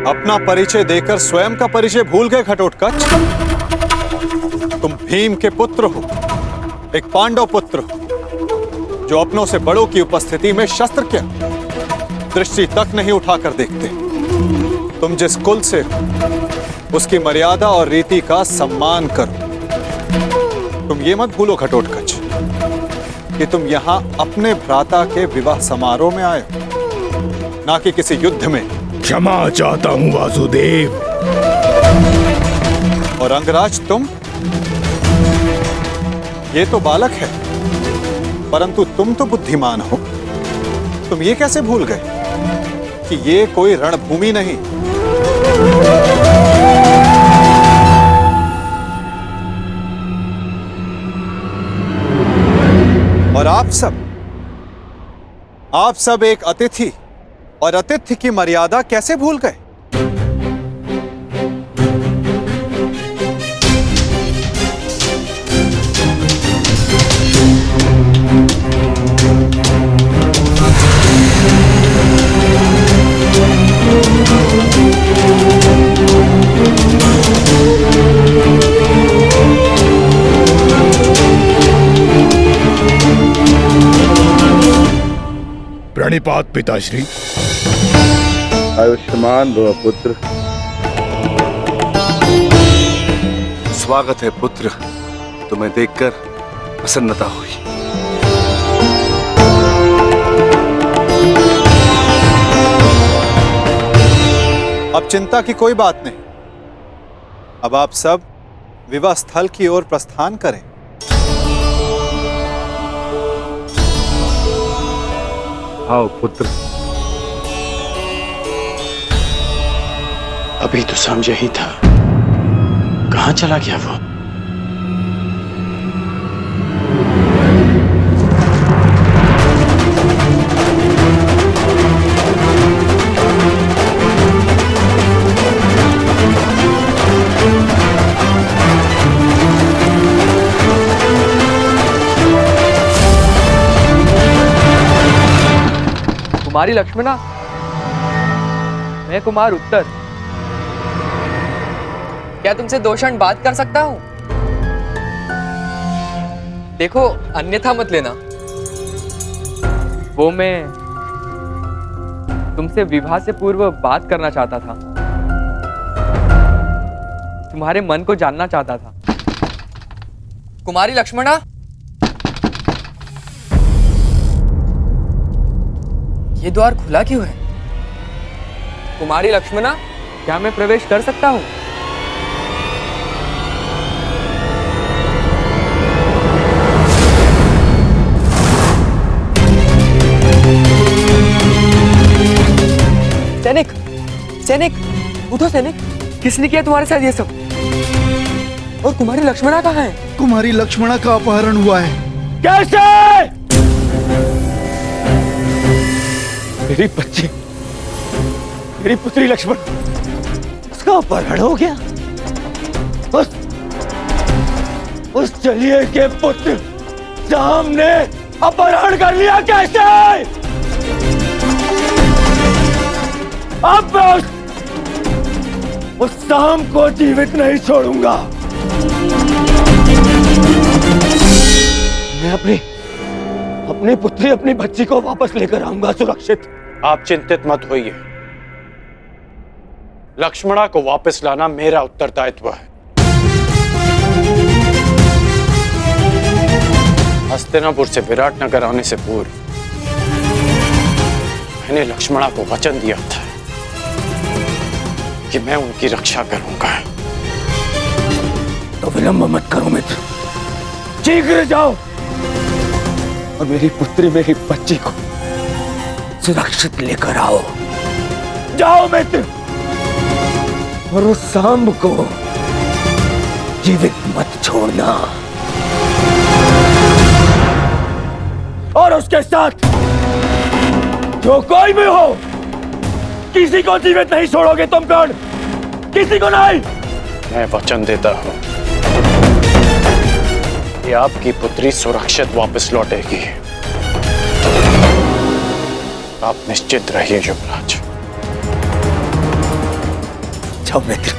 अपना परिचय देकर स्वयं का परिचय भूल गए घटोत्कच। तुम भीम के पुत्र हो, एक पांडव पुत्र हो, जो अपनों से बड़ों की उपस्थिति में शस्त्र क्या दृष्टि तक नहीं उठाकर देखते। तुम जिस कुल से हो, उसकी मर्यादा और रीति का सम्मान करो। तुम ये मत भूलो घटोत्कच कि तुम यहां अपने भ्राता के विवाह समारोह में आए हो, ना कि किसी युद्ध में। क्षमा चाहता हूं वासुदेव। और अंगराज तुम, ये तो बालक है, परंतु तुम तो बुद्धिमान हो। तुम ये कैसे भूल गए कि ये कोई रणभूमि नहीं, और आप सब एक अतिथि और अतिथि की मर्यादा कैसे भूल गए? प्रणिपात पिताश्री। आयुष्मान भव पुत्र। स्वागत है पुत्र, तुम्हें देखकर प्रसन्नता हुई। अब चिंता की कोई बात नहीं। अब आप सब विवाह स्थल की ओर प्रस्थान करें। आओ पुत्र। अभी तो समझ ही था, कहां चला गया वो? कुमारी लक्ष्मणा, मैं कुमार उत्तर। क्या तुमसे 2 क्षण बात कर सकता हूं? देखो, अन्यथा मत लेना। वो मैं तुमसे विवाह से पूर्व बात करना चाहता था, तुम्हारे मन को जानना चाहता था। कुमारी लक्ष्मणा, ये द्वार खुला क्यों है? कुमारी लक्ष्मणा, क्या मैं प्रवेश कर सकता हूं? सैनिक, सैनिक, उठो सैनिक। किसने किया तुम्हारे साथ ये सब? और कुमारी लक्ष्मणा कहाँ है? कुमारी लक्ष्मणा का अपहरण हुआ है। कैसे? मेरी बच्ची, मेरी पुत्री लक्ष्मण, उसका अपहरण हो गया। उस चलिए के पुत्र शाम ने अपहरण कर लिया। कैसे? अब मैं उस शाम को जीवित नहीं छोड़ूंगा। मैं अपनी पुत्री, अपनी बच्ची को वापस लेकर आऊंगा सुरक्षित। आप चिंतित मत होइए, लक्ष्मणा को वापस लाना मेरा उत्तरदायित्व है। हस्तिनापुर से विराटनगर आने से पूर्व मैंने लक्ष्मणा को वचन दिया था कि मैं उनकी रक्षा करूंगा। तो विलंब मत करो मित्र, शीघ्र जाओ और मेरी पुत्री, मेरी बच्ची को सुरक्षित लेकर आओ। जाओ मित्र, और उस सांब को जीवित मत छोड़ना। और उसके साथ जो कोई भी हो, किसी को जीवित नहीं छोड़ोगे तुम। कौन? किसी को नहीं। मैं वचन देता हूं कि आपकी पुत्री सुरक्षित वापस लौटेगी। आप निश्चित रहिए युवराज। जाओ मित्र।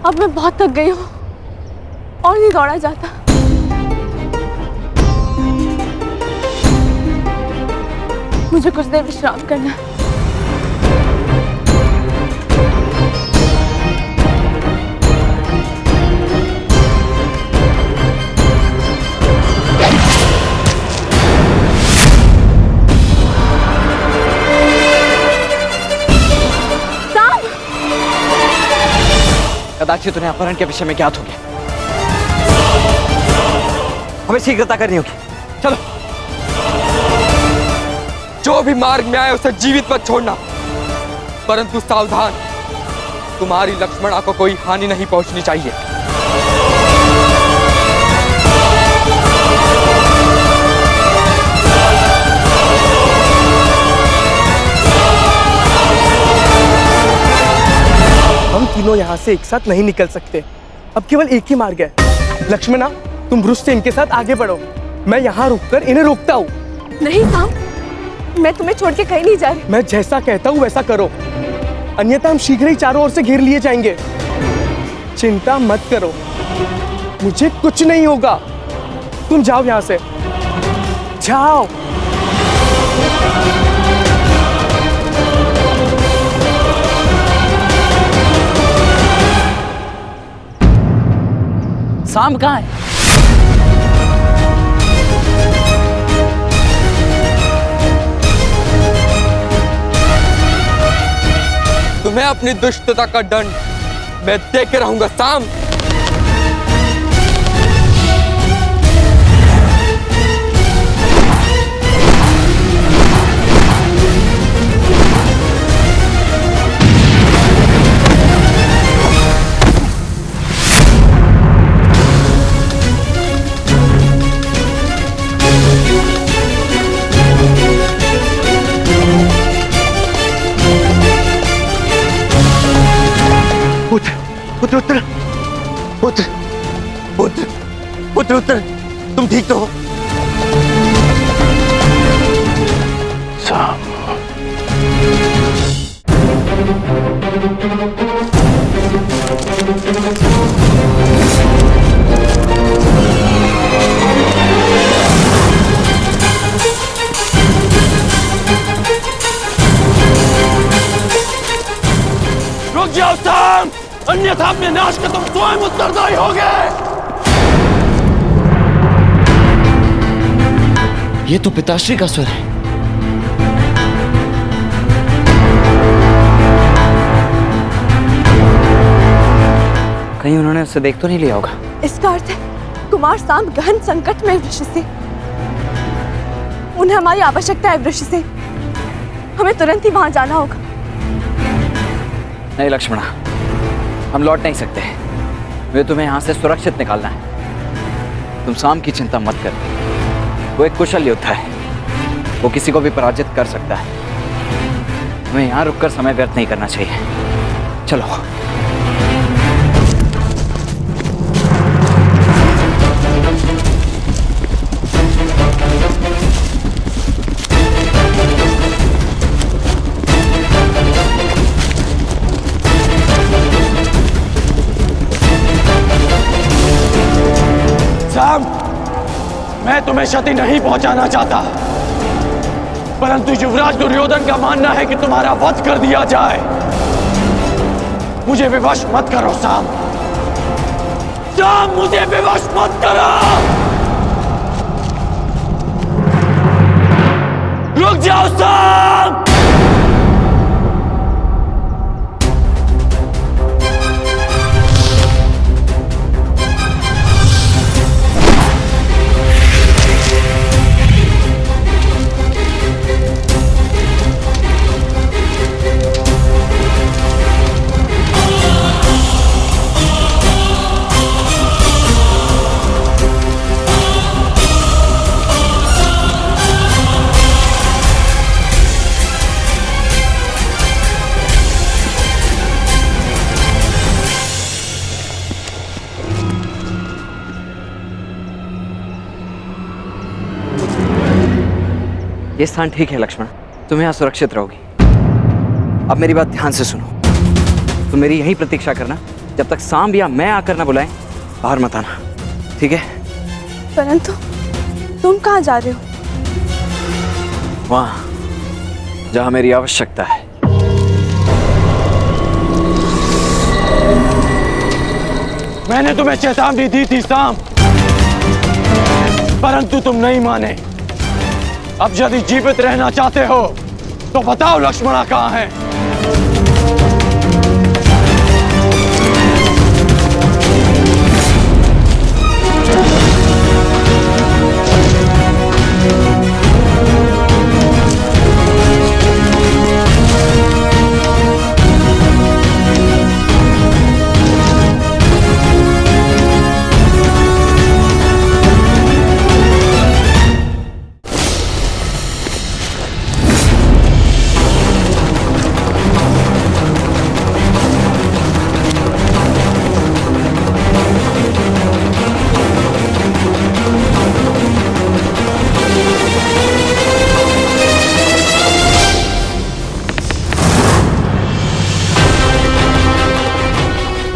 अब मैं बहुत थक गई हूँ और नहीं दौड़ा जाता। मुझे कुछ देर विश्राम करना है। कदाचित उन्हें अपहरण के विषय में ज्ञात हो गया। हमें शीघ्रता करनी होगी। चलो। जो भी मार्ग में आए उसे जीवित मत छोड़ना, परंतु सावधान, तुम्हारी लक्ष्मणा को कोई हानि नहीं पहुंचनी चाहिए। हम तीनों यहाँ से एक साथ नहीं निकल सकते। अब केवल एक ही मार्ग है। लक्ष्मणा, तुम ब्रुश से इनके साथ आगे बढ़ो, मैं यहाँ रुककर इन्हें रोकता हूँ। नहीं साम, मैं तुम्हें छोड़ के कहीं नहीं जा रही। मैं जैसा कहता हूँ वैसा करो, अन्यथा हम शीघ्र ही चारों ओर से घेर लिए जाएंगे। चिंता मत करो, मुझे कुछ नहीं होगा। तुम जाओ यहाँ से, जाओ। साम कहाँ है? तुम्हें अपनी दुष्टता का दंड मैं दे के रहूंगा साम। पुत्र उत्तर, पुत्र पुत्र पुत्र उत्तर, तुम ठीक तो हो? साम, रुक जाओ साम, अन्यथा अपने नाश का तुम स्वयं उत्तरदायी होगे। ये तो पिताश्री का स्वर है। कहीं उन्होंने उसे देख तो नहीं लिया होगा। इसका अर्थ है कुमार साम गहन संकट में वृक्ष से। उन्हें हमारी आवश्यकता है वृक्ष से। हमें तुरंत ही वहां जाना होगा। नहीं लक्ष्मणा, हम लौट नहीं सकते। वे तुम्हें यहाँ से सुरक्षित निकालना है। तुम साम की चिंता मत कर, वो एक कुशल योद्धा है, वो किसी को भी पराजित कर सकता है। हमें यहाँ रुककर समय व्यर्थ नहीं करना चाहिए। चलो। साम, मैं तुम्हें क्षति नहीं पहुंचाना चाहता, परंतु युवराज दुर्योधन का मानना है कि तुम्हारा वध कर दिया जाए। मुझे विवश मत करो साम, साम मुझे विवश मत करो। रुक जाओ साम। ये स्थान ठीक है लक्ष्मण, तुम यहाँ सुरक्षित रहोगी। अब मेरी बात ध्यान से सुनो, तुम मेरी यहीं प्रतीक्षा करना, जब तक सांब या मैं आकर ना बुलाएं, बाहर मत आना, ठीक है? परंतु तुम कहाँ जा रहे हो? वहां जहां मेरी आवश्यकता है। मैंने तुम्हें चेतावनी दी थी सांब, परंतु तुम नहीं माने। अब यदि जीवित रहना चाहते हो तो बताओ लक्ष्मणा कहाँ है?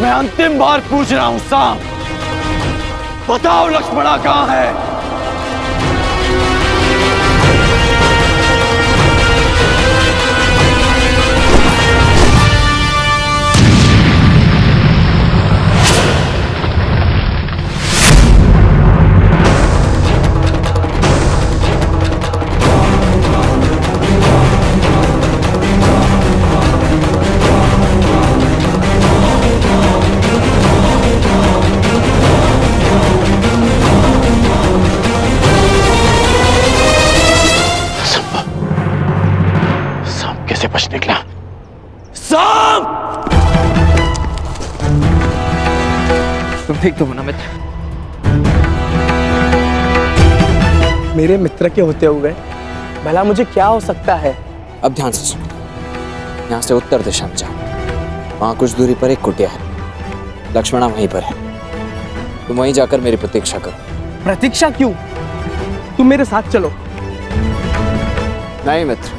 मैं अंतिम बार पूछ रहा हूं सांब, बताओ लक्ष्मणा कहाँ है? कैसे बच निकला? सांब! तुम ठीक तो हो ना मित्र? मेरे मित्र के होते हुए भला मुझे क्या हो सकता है? अब ध्यान से सुनो, यहाँ से उत्तर दिशा में जाओ, वहां कुछ दूरी पर एक कुटिया है, लक्ष्मणा वहीं पर है। तुम वहीं जाकर मेरी प्रतीक्षा करो। प्रतीक्षा क्यों? तुम मेरे साथ चलो। नहीं मित्र,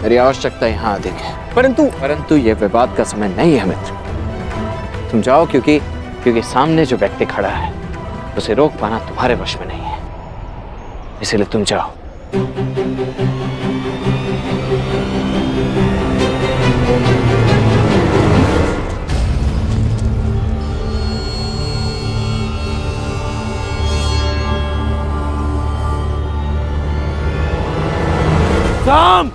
मेरी आवश्यकता यहाँ अधिक है। परंतु यह विवाद का समय नहीं है मित्र। तुम जाओ, क्योंकि सामने जो व्यक्ति खड़ा है उसे रोक पाना तुम्हारे वश में नहीं है, इसलिए तुम जाओ। सांब!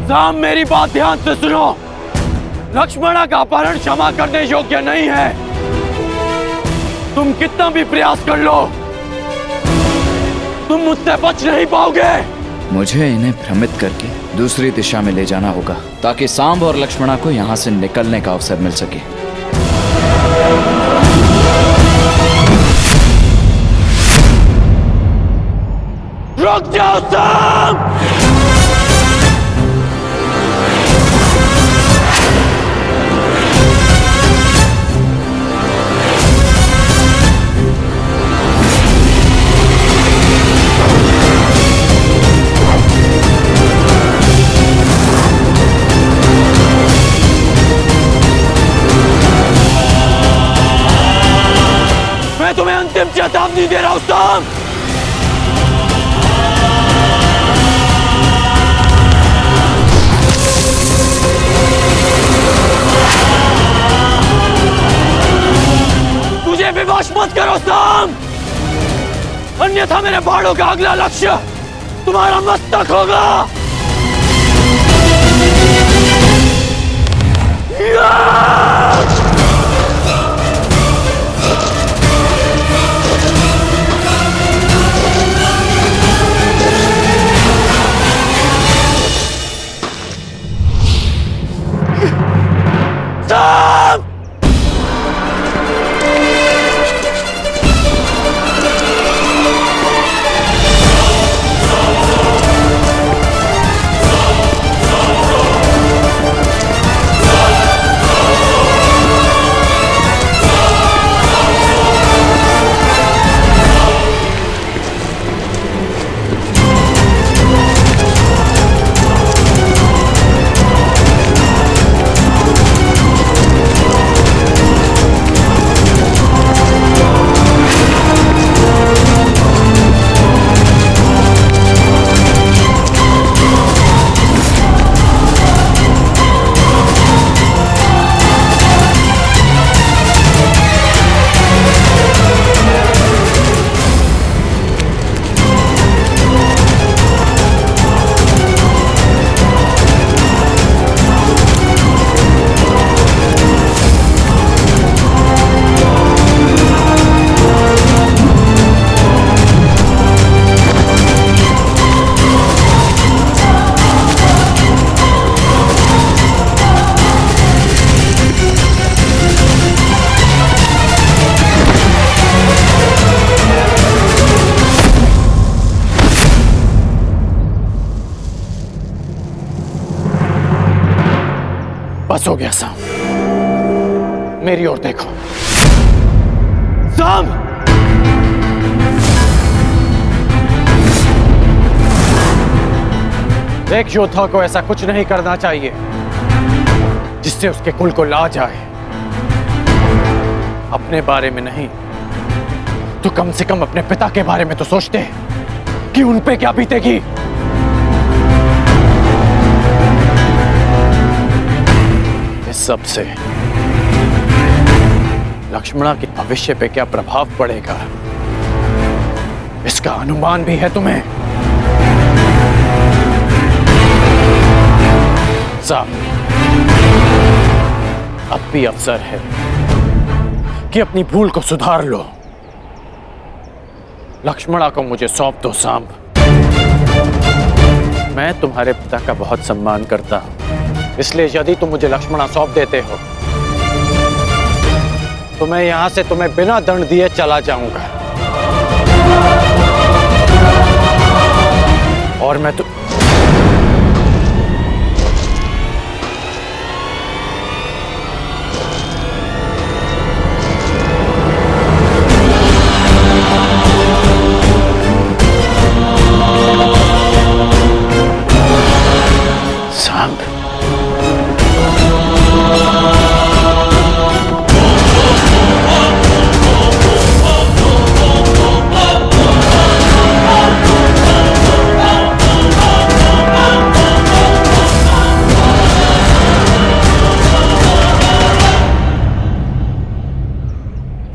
सांब, मेरी बात ध्यान से सुनो। लक्ष्मणा का अपहरण क्षमा करने योग्य नहीं है। तुम कितना भी प्रयास कर लो, तुम मुझसे बच नहीं पाओगे। मुझे इन्हें भ्रमित करके दूसरी दिशा में ले जाना होगा, ताकि सांब और लक्ष्मणा को यहाँ से निकलने का अवसर मिल सके। रुक जाओ सांब! मैं तुम्हें अंतिम चेतावनी दे रहा हूं सांब! मुझे विवश मत करो सांब, अन्यथा मेरे बाणों का अगला लक्ष्य तुम्हारा मस्तक होगा। सांब! बस हो गया साम। मेरी ओर देखो। साम! एक योद्धा को ऐसा कुछ नहीं करना चाहिए जिससे उसके कुल को लाज आए। अपने बारे में नहीं तो कम से कम अपने पिता के बारे में तो सोचते कि उन पे क्या बीतेगी। इस सब से लक्ष्मणा के भविष्य पे क्या प्रभाव पड़ेगा इसका अनुमान भी है तुम्हें। साहब, अब भी अवसर है कि अपनी भूल को सुधार लो। लक्ष्मणा को मुझे सौंप दो सांब। मैं तुम्हारे पिता का बहुत सम्मान करता हूं, इसलिए यदि तुम मुझे लक्ष्मणा सौंप देते हो तो मैं यहां से तुम्हें बिना दंड दिए चला जाऊंगा। और मैं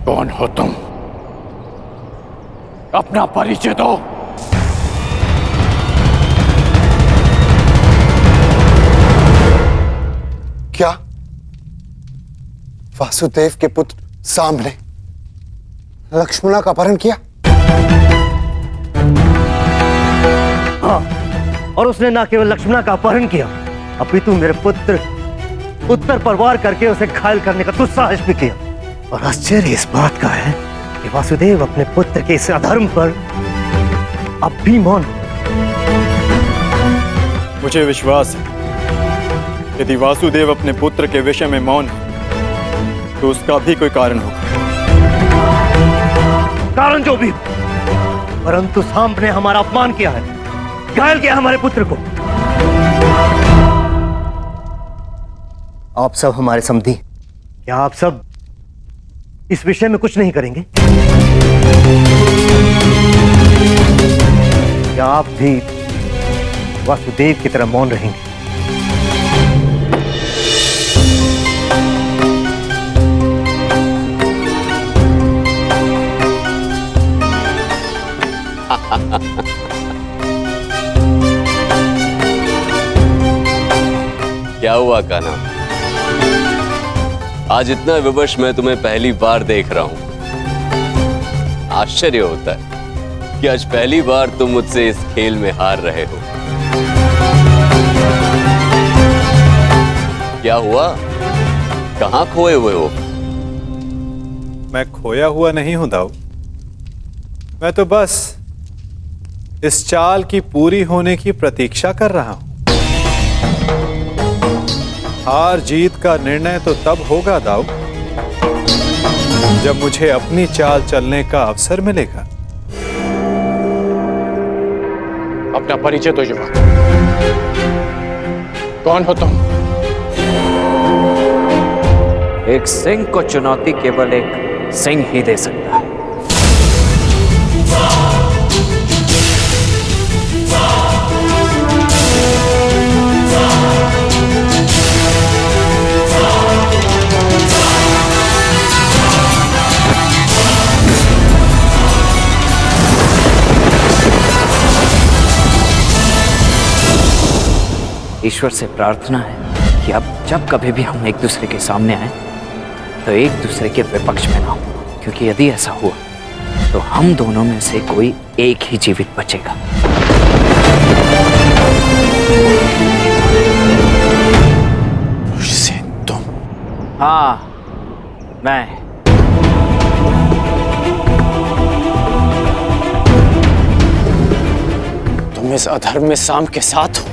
कौन हो तुम? अपना परिचय दो। क्या वासुदेव के पुत्र सांब ने लक्ष्मणा का अपहरण किया? हाँ, और उसने न केवल लक्ष्मणा का अपहरण किया अपितु मेरे पुत्र उत्तर पर वार करके उसे घायल करने का दुस्साहस भी किया। और आश्चर्य इस बात का है कि वासुदेव अपने पुत्र के इस अधर्म पर अब भी मौन। मुझे विश्वास है यदि वासुदेव अपने पुत्र के विषय में मौन है तो उसका भी कोई कारण होगा। कारण जो भी, परंतु सांब ने हमारा अपमान किया है, घायल किया हमारे पुत्र को। आप सब हमारे समधी, क्या आप सब इस विषय में कुछ नहीं करेंगे? क्या आप भी वासुदेव की तरह मौन रहेंगे? क्या हुआ कान्हा? आज इतना विवश मैं तुम्हें पहली बार देख रहा हूं। आश्चर्य होता है कि आज पहली बार तुम मुझसे इस खेल में हार रहे हो। क्या हुआ? कहां खोए हुए हो? मैं खोया हुआ नहीं हूं दाऊ। मैं तो बस इस चाल की पूरी होने की प्रतीक्षा कर रहा हूं। हार जीत का निर्णय तो तब होगा दाऊ जब मुझे अपनी चाल चलने का अवसर मिलेगा। अपना परिचय तो युवक, कौन हो तुम? एक सिंह को चुनौती केवल एक सिंह ही दे सकता है। ईश्वर से प्रार्थना है कि अब जब कभी भी हम एक दूसरे के सामने आए तो एक दूसरे के विपक्ष में ना हो, क्योंकि यदि ऐसा हुआ तो हम दोनों में से कोई एक ही जीवित बचेगा। तुम? हाँ, मैं। तुम इस अधर्म में सांब के साथ हो?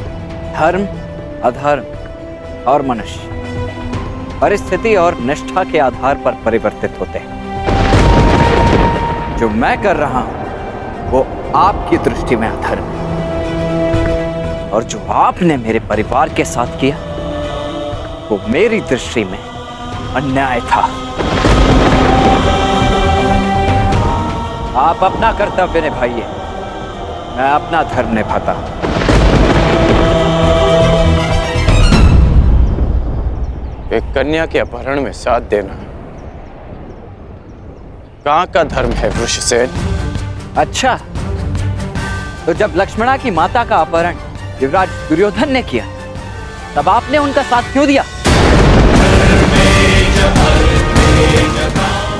धर्म, अधर्म और मनुष्य परिस्थिति और निष्ठा के आधार पर परिवर्तित होते हैं। जो मैं कर रहा हूं वो आपकी दृष्टि में अधर्म है, और जो आपने मेरे परिवार के साथ किया वो मेरी दृष्टि में अन्याय था। आप अपना कर्तव्य निभाइए, मैं अपना धर्म निभाता हूं। एक कन्या के अपहरण में साथ देना कहाँ का धर्म है वृषसेन? अच्छा, तो जब लक्ष्मणा की माता का अपहरण युवराज दुर्योधन ने किया तब आपने उनका साथ क्यों दिया?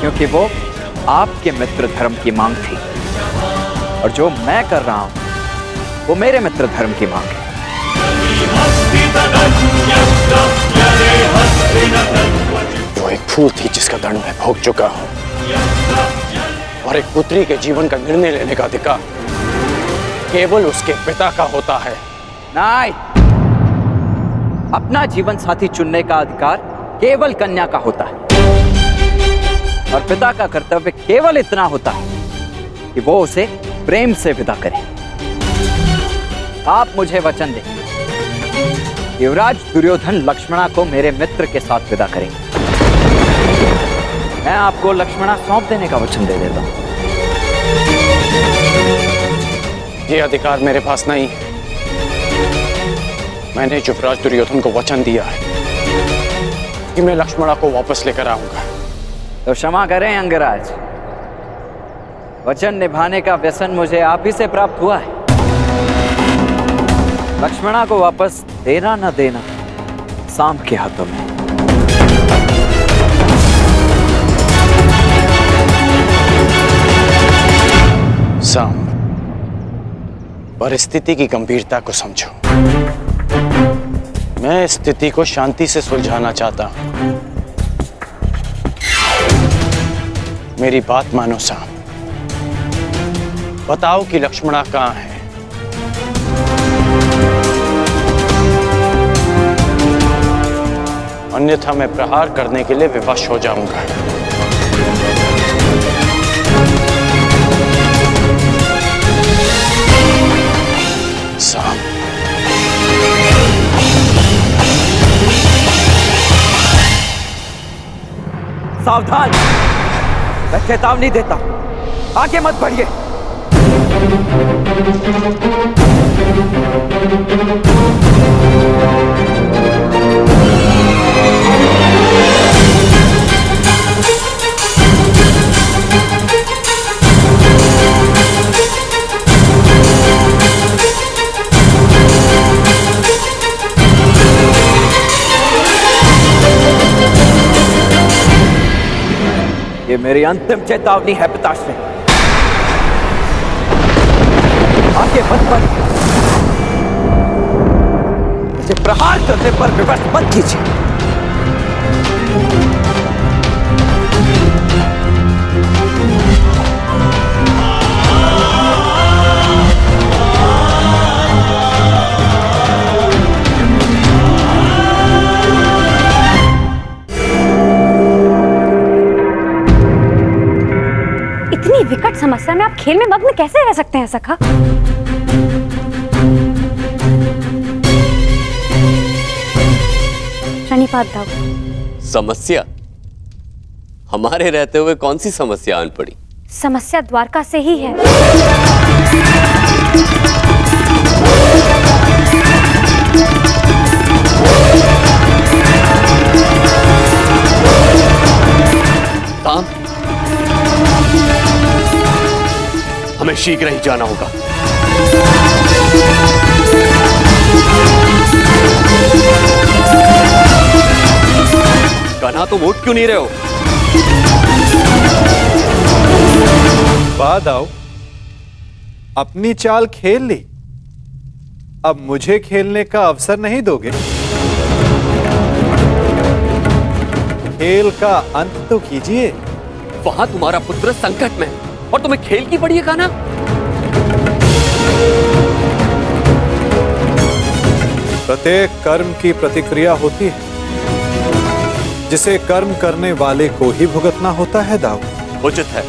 क्योंकि वो आपके मित्र धर्म की मांग थी, और जो मैं कर रहा हूं वो मेरे मित्र धर्म की मांग है। जो एक फूल थी जिसका दंड मैं भोग चुका हूं, और एक पुत्री के जीवन का निर्णय लेने का अधिकार केवल उसके पिता का होता है। नहीं, अपना जीवन साथी चुनने का अधिकार केवल कन्या का होता है, और पिता का कर्तव्य केवल इतना होता है कि वो उसे प्रेम से विदा करे। आप मुझे वचन दें, युवराज दुर्योधन लक्ष्मणा को मेरे मित्र के साथ विदा करेंगे। मैं आपको लक्ष्मणा सौंप देने का वचन दे देता हूं। ये अधिकार मेरे पास नहीं है। मैंने युवराज दुर्योधन को वचन दिया है कि मैं लक्ष्मणा को वापस लेकर आऊंगा। तो क्षमा करें अंगराज, वचन निभाने का व्यसन मुझे आप ही से प्राप्त हुआ है। लक्ष्मणा को वापस देना न देना सांब के हाथों में। सांब, परिस्थिति की गंभीरता को समझो। मैं स्थिति को शांति से सुलझाना चाहता हूं। मेरी बात मानो सांब, बताओ कि लक्ष्मणा कहां है? अन्यथा मैं प्रहार करने के लिए विवश हो जाऊंगा। सांब, सावधान, मैं चेतावनी देता हूं, आगे मत बढ़िए। ये मेरी अंतिम चेतावनी है पिताश्री, आगे मत बढ़िए, मुझे प्रहार करने पर विवश मत कीजिए। इतनी विकट समस्या में आप खेल में मग्न कैसे रह सकते हैं सखा? प्रणिपात दाऊ। समस्या? हमारे रहते हुए कौन सी समस्या आन पड़ी? समस्या द्वारका से ही है। काम? हमें शीघ्र ही जाना होगा। कान्हा, तुम उठ क्यों नहीं रहे हो? बाद आओ, अपनी चाल खेल ली, अब मुझे खेलने का अवसर नहीं दोगे? खेल का अंत तो कीजिए। वहां तुम्हारा पुत्र संकट में और तुम्हें खेल की पड़ी है कान्हा? प्रत्येक कर्म की प्रतिक्रिया होती है। जिसे कर्म करने वाले को ही भुगतना होता है दाऊ। उचित है,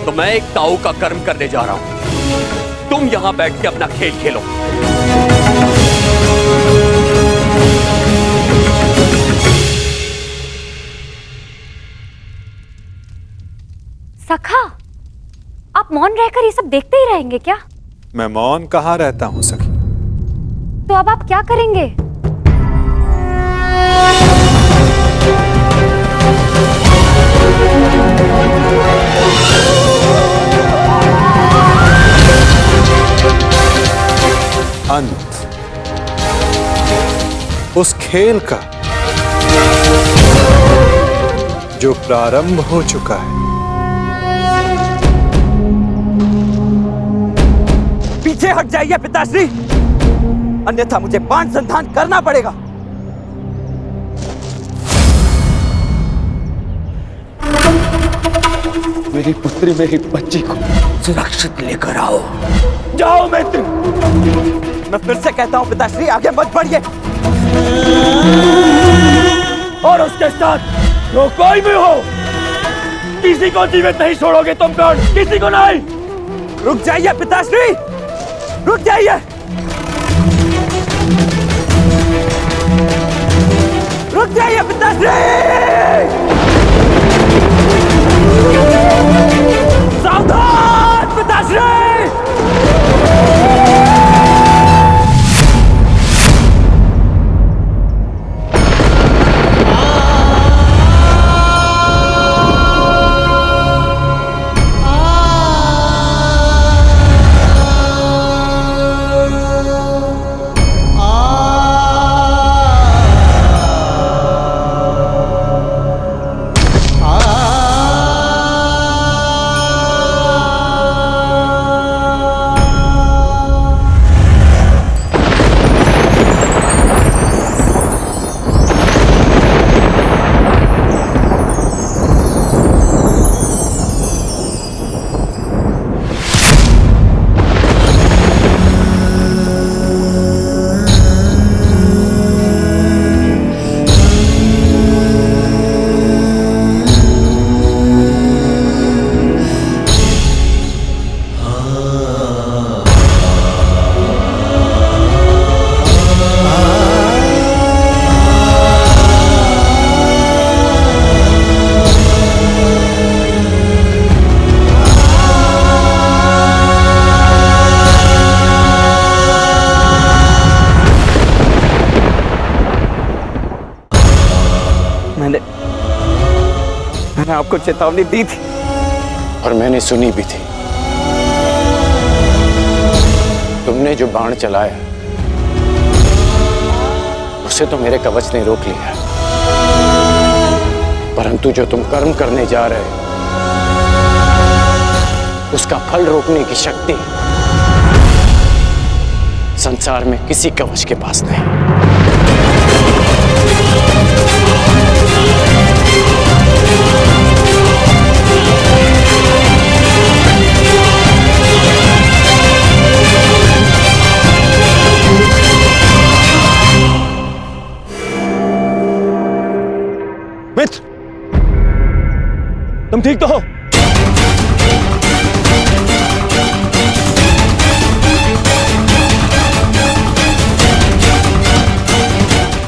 तो मैं एक ताऊ का कर्म करने जा रहा हूं। तुम यहां बैठ के अपना खेल खेलो। सखा, आप मौन रहकर ये सब देखते ही रहेंगे क्या? मैं मौन कहाँ रहता हूं सखी। तो अब आप क्या करेंगे? अंत उस खेल का जो प्रारंभ हो चुका है। पीछे हट जाइए पिताश्री, अन्यथा मुझे बाण संधान करना पड़ेगा। मेरी पुत्री, मेरी बच्ची को सुरक्षित लेकर आओ। जाओ मित्र। मैं फिर से कहता हूं पिताश्री, आगे मत बढ़िए। और उसके साथ जो कोई भी हो, किसी को जीवित नहीं छोड़ोगे तुम। कौन? किसी को नहीं। रुक जाइए पिताश्री, रुक जाइए, रुक जाइए पिताश्री। सावधान पिताश्री। मैंने आपको चेतावनी दी थी और मैंने सुनी भी थी। तुमने जो बाण चलाया उसे तो मेरे कवच ने रोक लिया, परंतु जो तुम कर्म करने जा रहे हो उसका फल रोकने की शक्ति संसार में किसी कवच के पास नहीं। मित्र, तुम ठीक तो हो?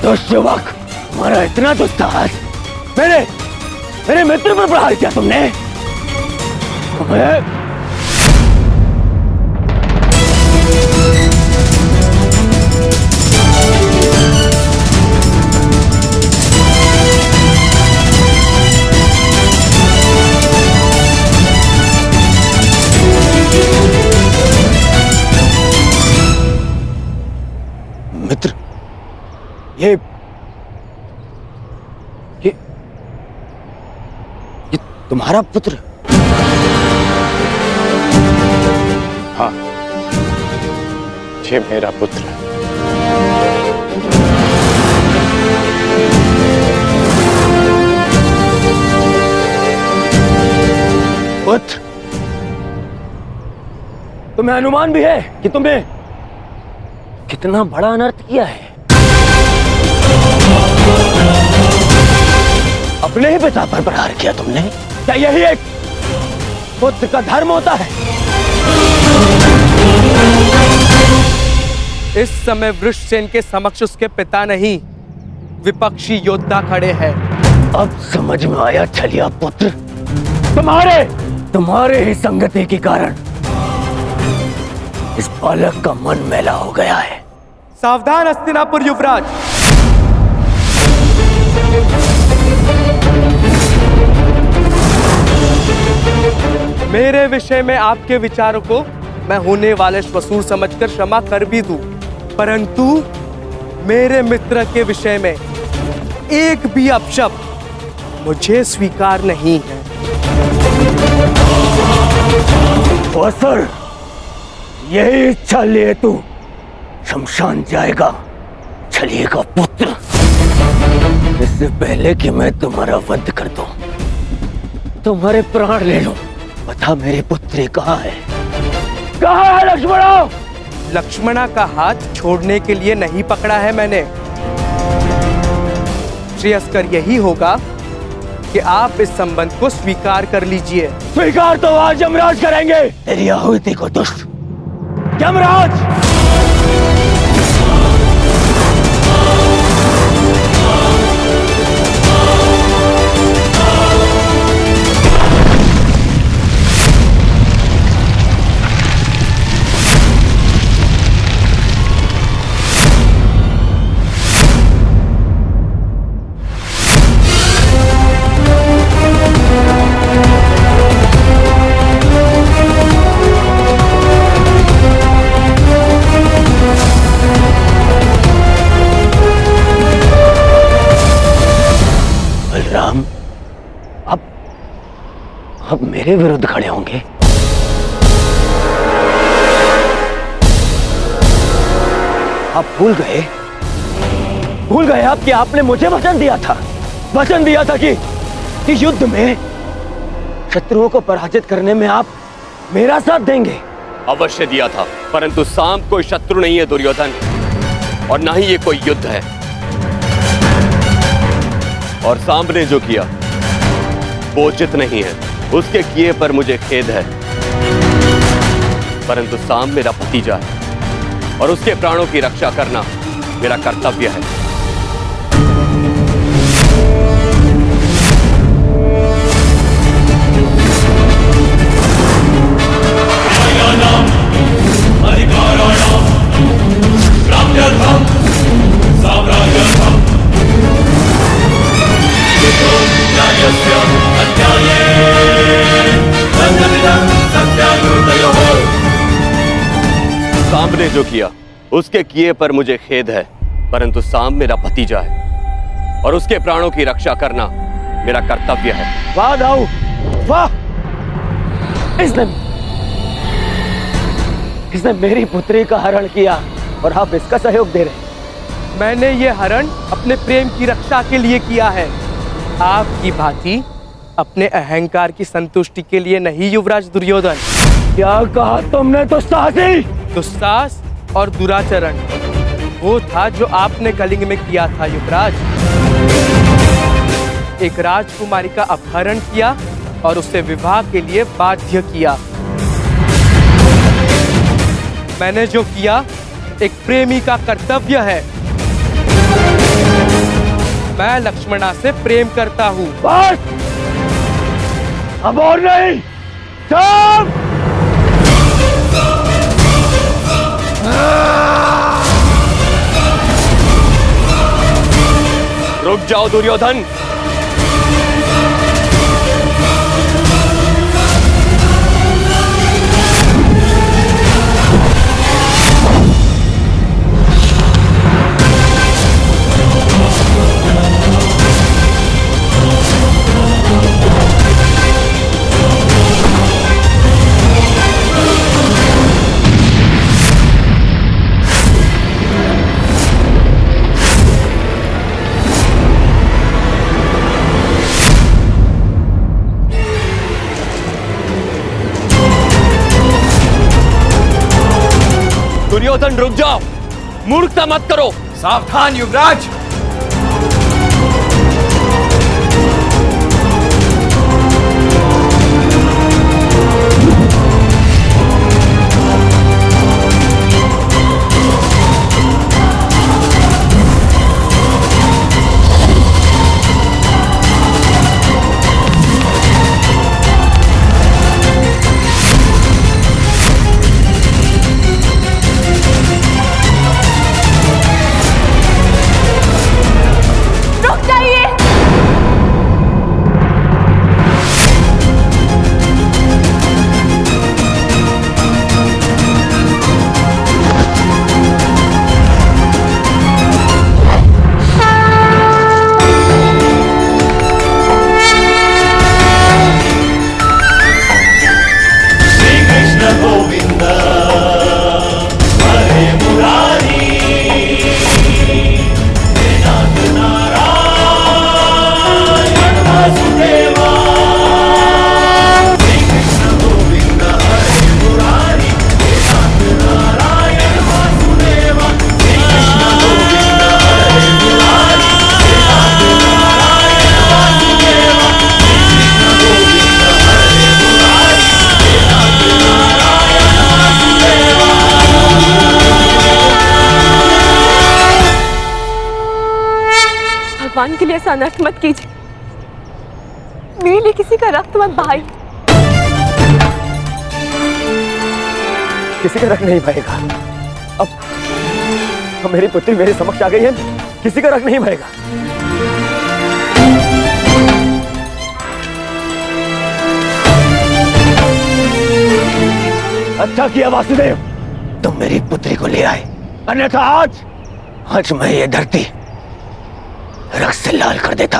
दुष्युवक, तुम्हारा इतना दुस्साहस मेरे मित्र पर प्रहार किया तुमने। मित्र, ये तुम्हारा पुत्र? हाँ, ये मेरा पुत्र है। पुत्र, तुम्हें अनुमान भी है कि तुमने कितना बड़ा अनर्थ किया है। अपने ही पिता पर प्रहार किया तुमने? क्या यही एक पुत्र का धर्म होता है? इस समय वृषसेन के समक्ष उसके पिता नहीं, विपक्षी योद्धा खड़े हैं। अब समझ में आया छलिया पुत्र, तुम्हारे ही संगति के कारण इस बालक का मन मैला हो गया है। सावधान हस्तिनापुर युवराज। मेरे विषय में आपके विचारों को मैं होने वाले श्वशुर समझकर क्षमा कर भी दूं, परंतु मेरे मित्र के विषय में एक भी अपशब्द मुझे स्वीकार नहीं है। सर, यही इच्छा लिए तू शमशान जाएगा छलिए का पुत्र। इससे पहले कि मैं तुम्हारा वध कर दूं, तुम्हारे प्राण ले लूं, बता मेरी पुत्री कहाँ है? कहाँ है लक्ष्मणा? लक्ष्मणा का हाथ छोड़ने के लिए नहीं पकड़ा है मैंने। श्रेयस्कर यही होगा कि आप इस संबंध को स्वीकार कर लीजिए। स्वीकार तो आज यमराज करेंगे। तेरी आहुति को दुष्ट यमराज। बलराम अब मेरे विरुद्ध खड़े होंगे। आप भूल गए आप कि आपने मुझे वचन दिया था कि युद्ध में शत्रुओं को पराजित करने में आप मेरा साथ देंगे। अवश्य दिया था, परंतु सांब कोई शत्रु नहीं है दुर्योधन, और ना ही ये कोई युद्ध है। और सांब ने जो किया वो उचित नहीं है, उसके किए पर मुझे खेद है, परंतु सांब मेरा भतीजा है और उसके प्राणों की रक्षा करना मेरा कर्तव्य है। सांब ने जो किया उसके किए पर मुझे खेद है, परंतु सांब मेरा भतीजा है और उसके प्राणों की रक्षा करना मेरा कर्तव्य है। वाह दाऊ, वाह! इसने मेरी पुत्री का हरण किया और आप इसका सहयोग दे रहे। मैंने ये हरण अपने प्रेम की रक्षा के लिए किया है, आपकी भांति अपने अहंकार की संतुष्टि के लिए नहीं युवराज दुर्योधन। क्या कहा तुमने? दुस्साहस और दुराचरण वो था जो आपने कलिंग में किया था युवराज। एक राजकुमारी का अपहरण किया और उससे विवाह के लिए बाध्य किया। मैंने जो किया एक प्रेमी का कर्तव्य है। मैं लक्ष्मणा से प्रेम करता हूँ। बस! अब और नहीं। सब! रुक जाओ दुर्योधन। दुर्योधन रुक जाओ, मूर्खता मत करो। सावधान युवराज। भगवान के लिए ऐसा अनर्थ मत कीजिए। मेरे लिए किसी का रक्त मत बहाइए। किसी का रख नहीं बहेगा। अब मेरी पुत्री मेरे समक्ष आ गई है, किसी का रख नहीं बहेगा। अच्छा किया वासुदेव, तुम मेरी पुत्री को ले आए, अन्यथा आज मैं ये धरती रक्त से लाल कर देता।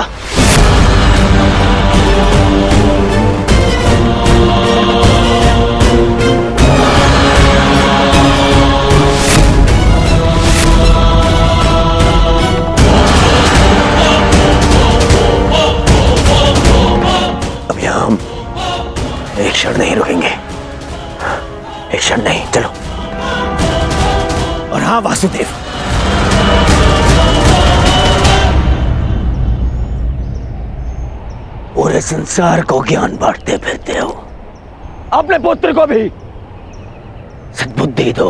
अब यहां हम एक क्षण नहीं रुकेंगे, एक क्षण नहीं, चलो। और हाँ वासुदेव, पूरे संसार को ज्ञान बांटते फिरते हो, अपने पुत्र को भी सद्बुद्धि दो।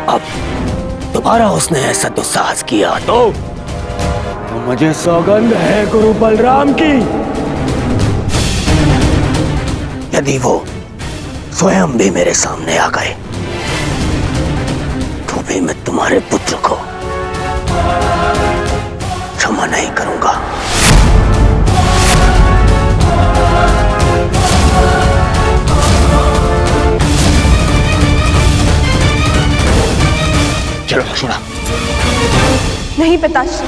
अब दोबारा उसने ऐसा दुस्साहस किया तो मुझे सौगंध है गुरु बलराम की, यदि वो स्वयं भी मेरे सामने आ गए तो भी मैं तुम्हारे पुत्र को क्षमा नहीं करूंगा। चलो लक्ष्मणा। नहीं पिताश्री,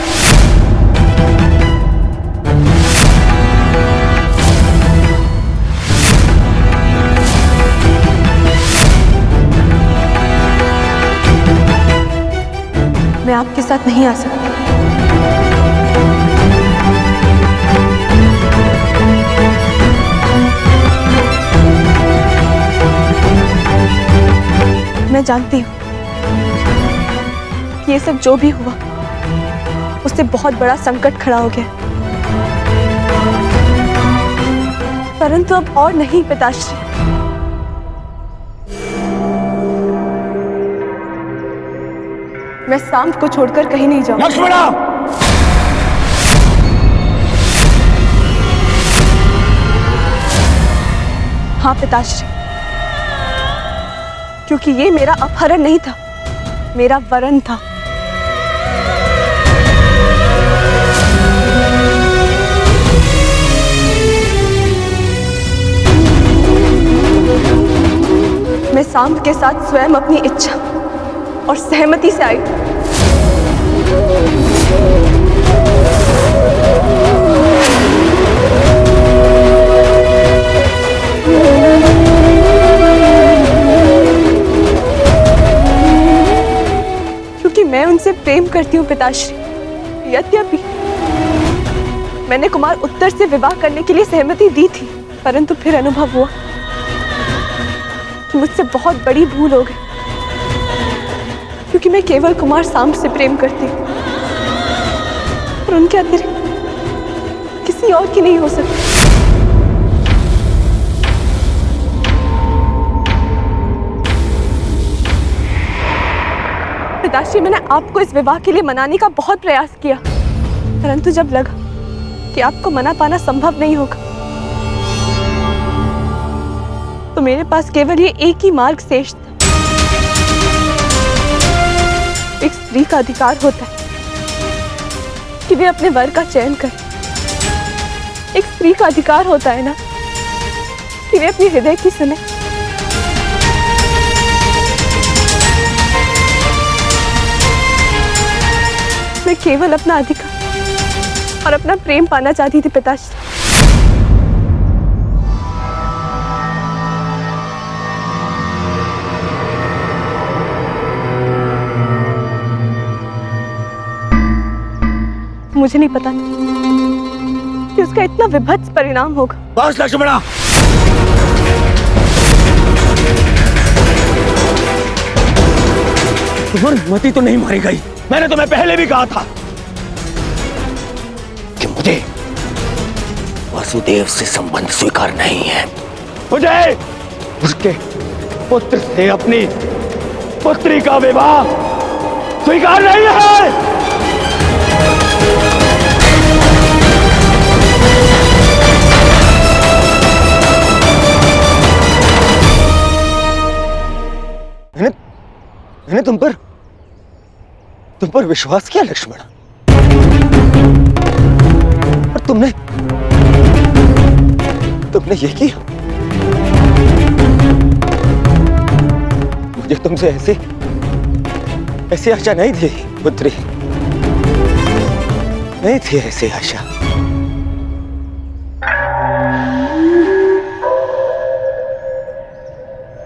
मैं आपके साथ नहीं आ सकती। मैं जानती हूँ कि ये सब जो भी हुआ उससे बहुत बड़ा संकट खड़ा हो गया, परंतु अब और नहीं पिताश्री। मैं सांब को छोड़कर कहीं नहीं जाऊंगी। लक्ष्मणा! हाँ पिताश्री, क्योंकि ये मेरा अपहरण नहीं था, मेरा वरण था। मैं सांब के साथ स्वयं अपनी इच्छा और सहमति से आई। क्योंकि मैं उनसे प्रेम करती हूँ पिताश्री। यद्यपि मैंने कुमार उत्तर से विवाह करने के लिए सहमति दी थी, परंतु फिर अनुभव हुआ कि मुझसे बहुत बड़ी भूल हो गई, क्योंकि मैं केवल कुमार सांब से प्रेम करती हूँ और उनके अतिरिक्त किसी और की नहीं हो सकती। पिताश्री, मैंने आपको इस विवाह के लिए मनाने का बहुत प्रयास किया, परंतु जब लगा कि आपको मना पाना संभव नहीं होगा तो मेरे पास केवल ये एक ही मार्ग शेष था। एक स्त्री का अधिकार होता है कि वे अपने वर का चयन करे। एक स्त्री का अधिकार होता है ना कि वे अपने हृदय की सुने। मैं केवल अपना अधिकार और अपना प्रेम पाना चाहती थी पिताश्री। मुझे नहीं पता कि उसका इतना विभत्स परिणाम होगा। बस लक्ष्मणा, तुम्हारी मति तो नहीं मारी गई। मैंने तुम्हें पहले भी कहा था कि मुझे वासुदेव से संबंध स्वीकार नहीं है। मुझे उसके पुत्र से अपनी पुत्री का विवाह स्वीकार नहीं है। मैंने तुम पर विश्वास किया लक्ष्मण, और तुमने ये किया। मुझे तुमसे ऐसी आशा नहीं थी पुत्री, नहीं थी ऐसी आशा।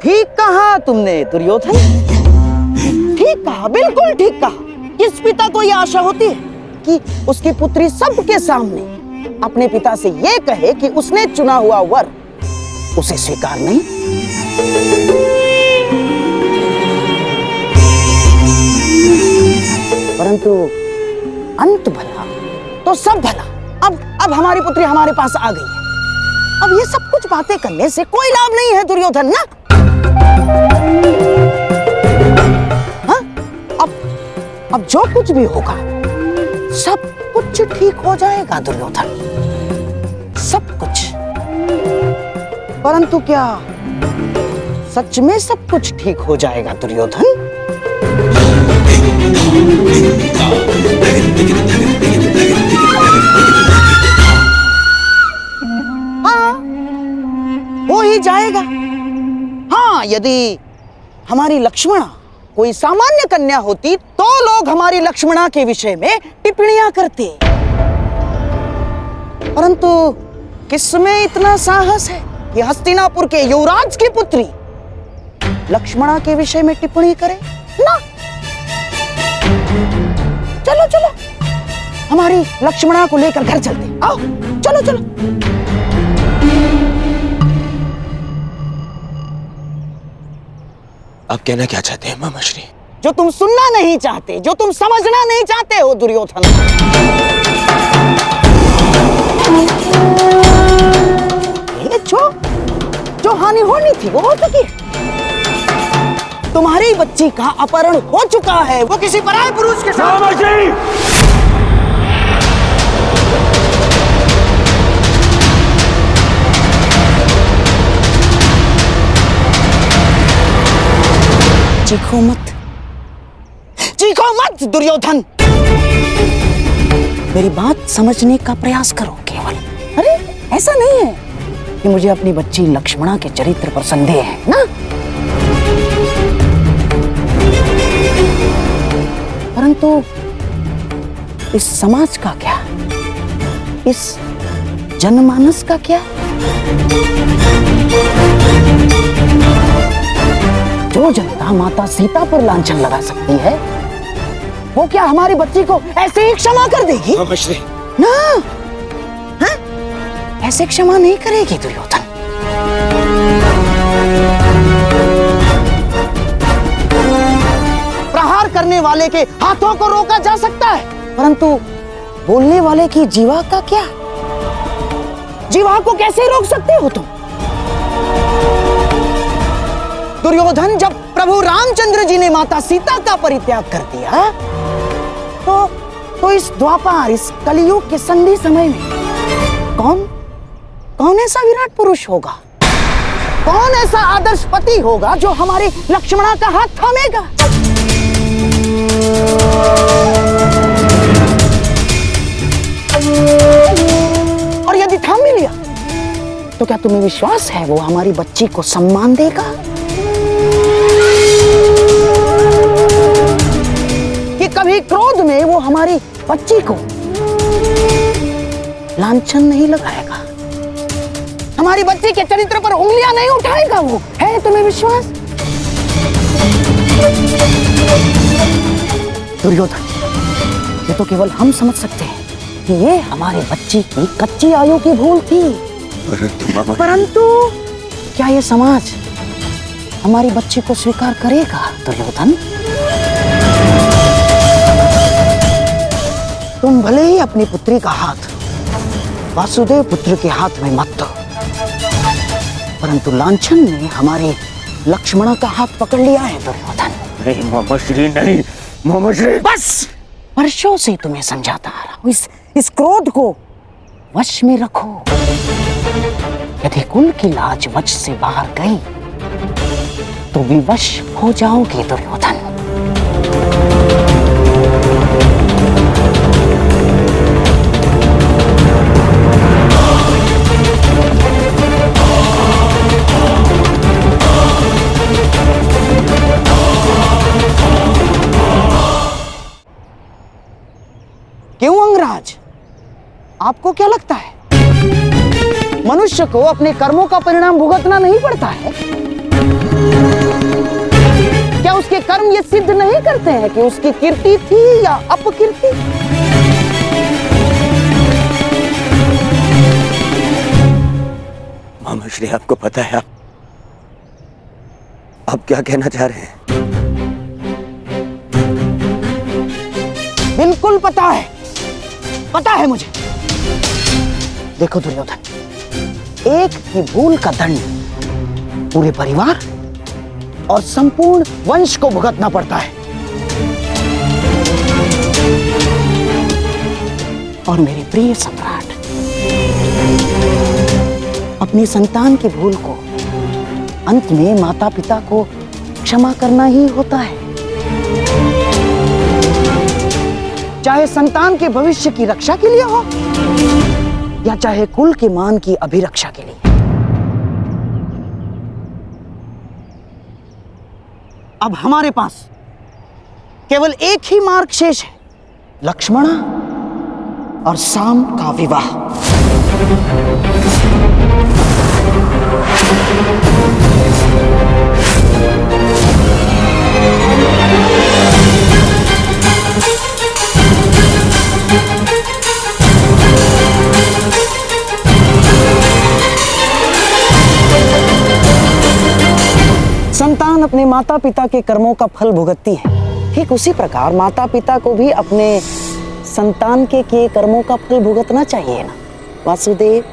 ठीक कहा तुमने दुर्योधन, ठीक कहा, बिल्कुल ठीक कहा। किस पिता को यह आशा होती है कि उसकी पुत्री सबके सामने अपने पिता से यह कहे कि उसने चुना हुआ वर उसे स्वीकार नहीं। परंतु अंत भला तो सब भला। अब हमारी पुत्री हमारे पास आ गई है। अब ये सब कुछ बातें करने से कोई लाभ नहीं है दुर्योधन ना। हाँ? अब जो कुछ भी होगा सब कुछ ठीक हो जाएगा दुर्योधन, सब कुछ। परंतु क्या सच में सब कुछ ठीक हो जाएगा दुर्योधन? हाँ, हो ही जाएगा। हाँ, यदि हमारी लक्ष्मणा कोई सामान्य कन्या होती तो लोग हमारी लक्ष्मणा के विषय में टिप्पणियां करते, परंतु किसमें इतना साहस है कि हस्तिनापुर के युवराज की पुत्री लक्ष्मणा के विषय में टिप्पणी करे ना। चलो चलो हमारी लक्ष्मणा को लेकर घर चलते, आओ चलो चलो। आप कहना क्या चाहते हैं मामाश्री? जो तुम सुनना नहीं चाहते, जो तुम समझना नहीं चाहते हो दुर्योधन। ये जो हानि होनी थी वो हो चुकी है। तुम्हारी बच्ची का अपहरण हो चुका है, वो किसी पराये पुरुष के साथ। चीखो मत दुर्योधन, मेरी बात समझने का प्रयास करो केवल। अरे ऐसा नहीं है कि मुझे अपनी बच्ची लक्ष्मणा के चरित्र पर संदेह है ना, परंतु इस समाज का क्या, इस जनमानस का क्या? जो जनता माता सीता पर लांछन लगा सकती है, वो क्या हमारी बच्ची को ऐसे ही क्षमा कर देगी? ना, हाँ? ऐसे क्षमा नहीं करेगी दुर्योधन। प्रहार करने वाले के हाथों को रोका जा सकता है, परंतु बोलने वाले की जीवा का क्या? जीवा को कैसे रोक सकते हो तुम? दुर्योधन, जब प्रभु रामचंद्र जी ने माता सीता का परित्याग कर दिया तो इस द्वापर, इस कलियुग के संधि समय में कौन ऐसा विराट पुरुष होगा, कौन ऐसा आदर्श पति होगा जो हमारे लक्ष्मणा का हाथ थामेगा? और यदि थाम भी लिया तो क्या तुम्हें विश्वास है वो हमारी बच्ची को सम्मान देगा? कि कभी क्रोध में वो हमारी बच्ची को लांछन नहीं लगाएगा, हमारी बच्ची के चरित्र पर उंगलियां नहीं उठाएगा? वो है तुम्हें विश्वास? दुर्योधन, ये तो केवल हम समझ सकते हैं कि ये हमारी बच्ची की कच्ची आयु की भूल थी, परंतु क्या ये समाज हमारी बच्ची को स्वीकार करेगा दुर्योधन? तुम भले ही अपनी पुत्री का हाथ वासुदेव पुत्र के हाथ में मत दो, परंतु लांछन ने हमारे लक्ष्मणा का हाथ पकड़ लिया है दुर्योधन। नहीं मामा श्री नहीं, मोहम्मद शरीफ, बस वर्षों से तुम्हें समझाता आ रहा हूं, इस क्रोध को वश में रखो। यदि कुल की लाज वश से बाहर गई तो विवश हो जाओगे दुर्योधन। क्यों अंगराज, आपको क्या लगता है मनुष्य को अपने कर्मों का परिणाम भुगतना नहीं पड़ता है? क्या उसके कर्म ये सिद्ध नहीं करते हैं कि उसकी कीर्ति थी या अपकीर्ति? मोहम्मद शरीफ, आपको पता है आप क्या कहना चाह रहे हैं? बिल्कुल पता है मुझे। देखो दुर्योधन, एक ही भूल का दंड पूरे परिवार और संपूर्ण वंश को भुगतना पड़ता है। और मेरे प्रिय सम्राट, अपनी संतान की भूल को अंत में माता पिता को क्षमा करना ही होता है, चाहे संतान के भविष्य की रक्षा के लिए हो या चाहे कुल के मान की अभिरक्षा के लिए। अब हमारे पास केवल एक ही मार्ग शेष है, लक्ष्मणा और साम का विवाह। संतान अपने माता पिता के कर्मों का फल भुगतती है, ठीक उसी प्रकार माता पिता को भी अपने संतान के किए कर्मों का फल भुगतना चाहिए ना वासुदेव?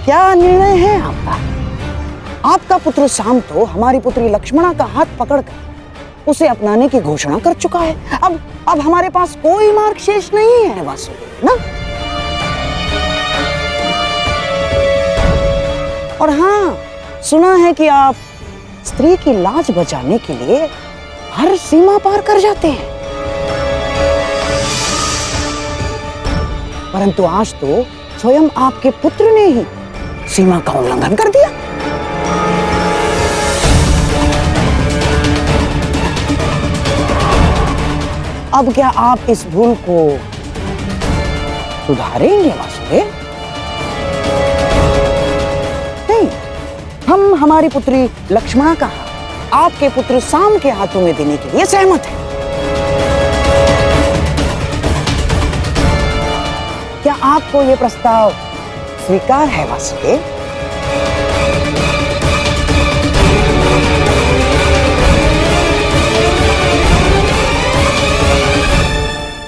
क्या निर्णय है आपका? आपका पुत्र साम तो हमारी पुत्री लक्ष्मणा का हाथ पकड़कर उसे अपनाने की घोषणा कर चुका है। अब हमारे पास कोई मार्ग शेष नहीं है वासुदेव ना। और हाँ, सुना है कि आप स्त्री की लाज बचाने के लिए हर सीमा पार कर जाते हैं, परंतु आज तो स्वयं आपके पुत्र ने ही सीमा का उल्लंघन कर दिया। अब क्या आप इस भूल को सुधारेंगे वासुदेव? नहीं, हम हमारी पुत्री लक्ष्मणा का आपके पुत्र साम के हाथों में देने के लिए सहमत हैं। क्या आपको यह प्रस्ताव स्वीकार है वासुदेव?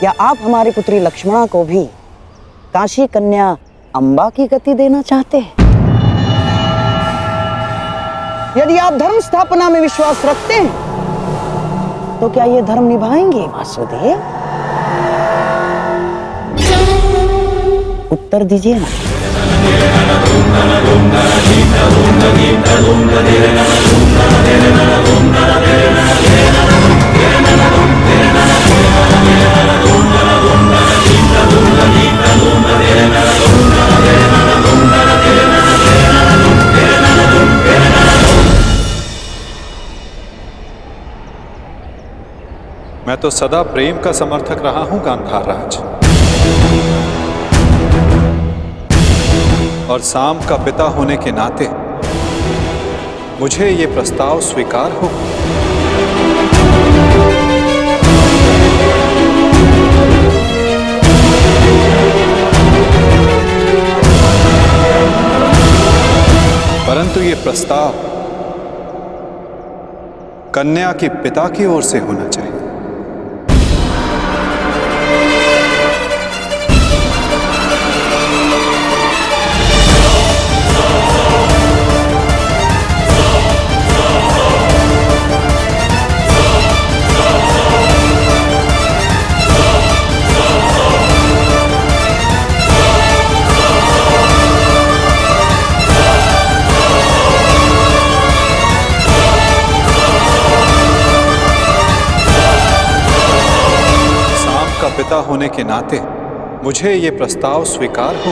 या आप हमारी पुत्री लक्ष्मणा को भी काशी कन्या अंबा की गति देना चाहते हैं? यदि आप धर्म स्थापना में विश्वास रखते हैं तो क्या ये धर्म निभाएंगे वासुदेव? उत्तर दीजिए ना। मैं तो सदा प्रेम का समर्थक रहा हूं गांधार राज, और साम का पिता होने के नाते मुझे ये प्रस्ताव स्वीकार हो। परंतु ये प्रस्ताव कन्या के पिता की ओर से होना चाहिए। पिता होने के नाते मुझे ये प्रस्ताव स्वीकार हो।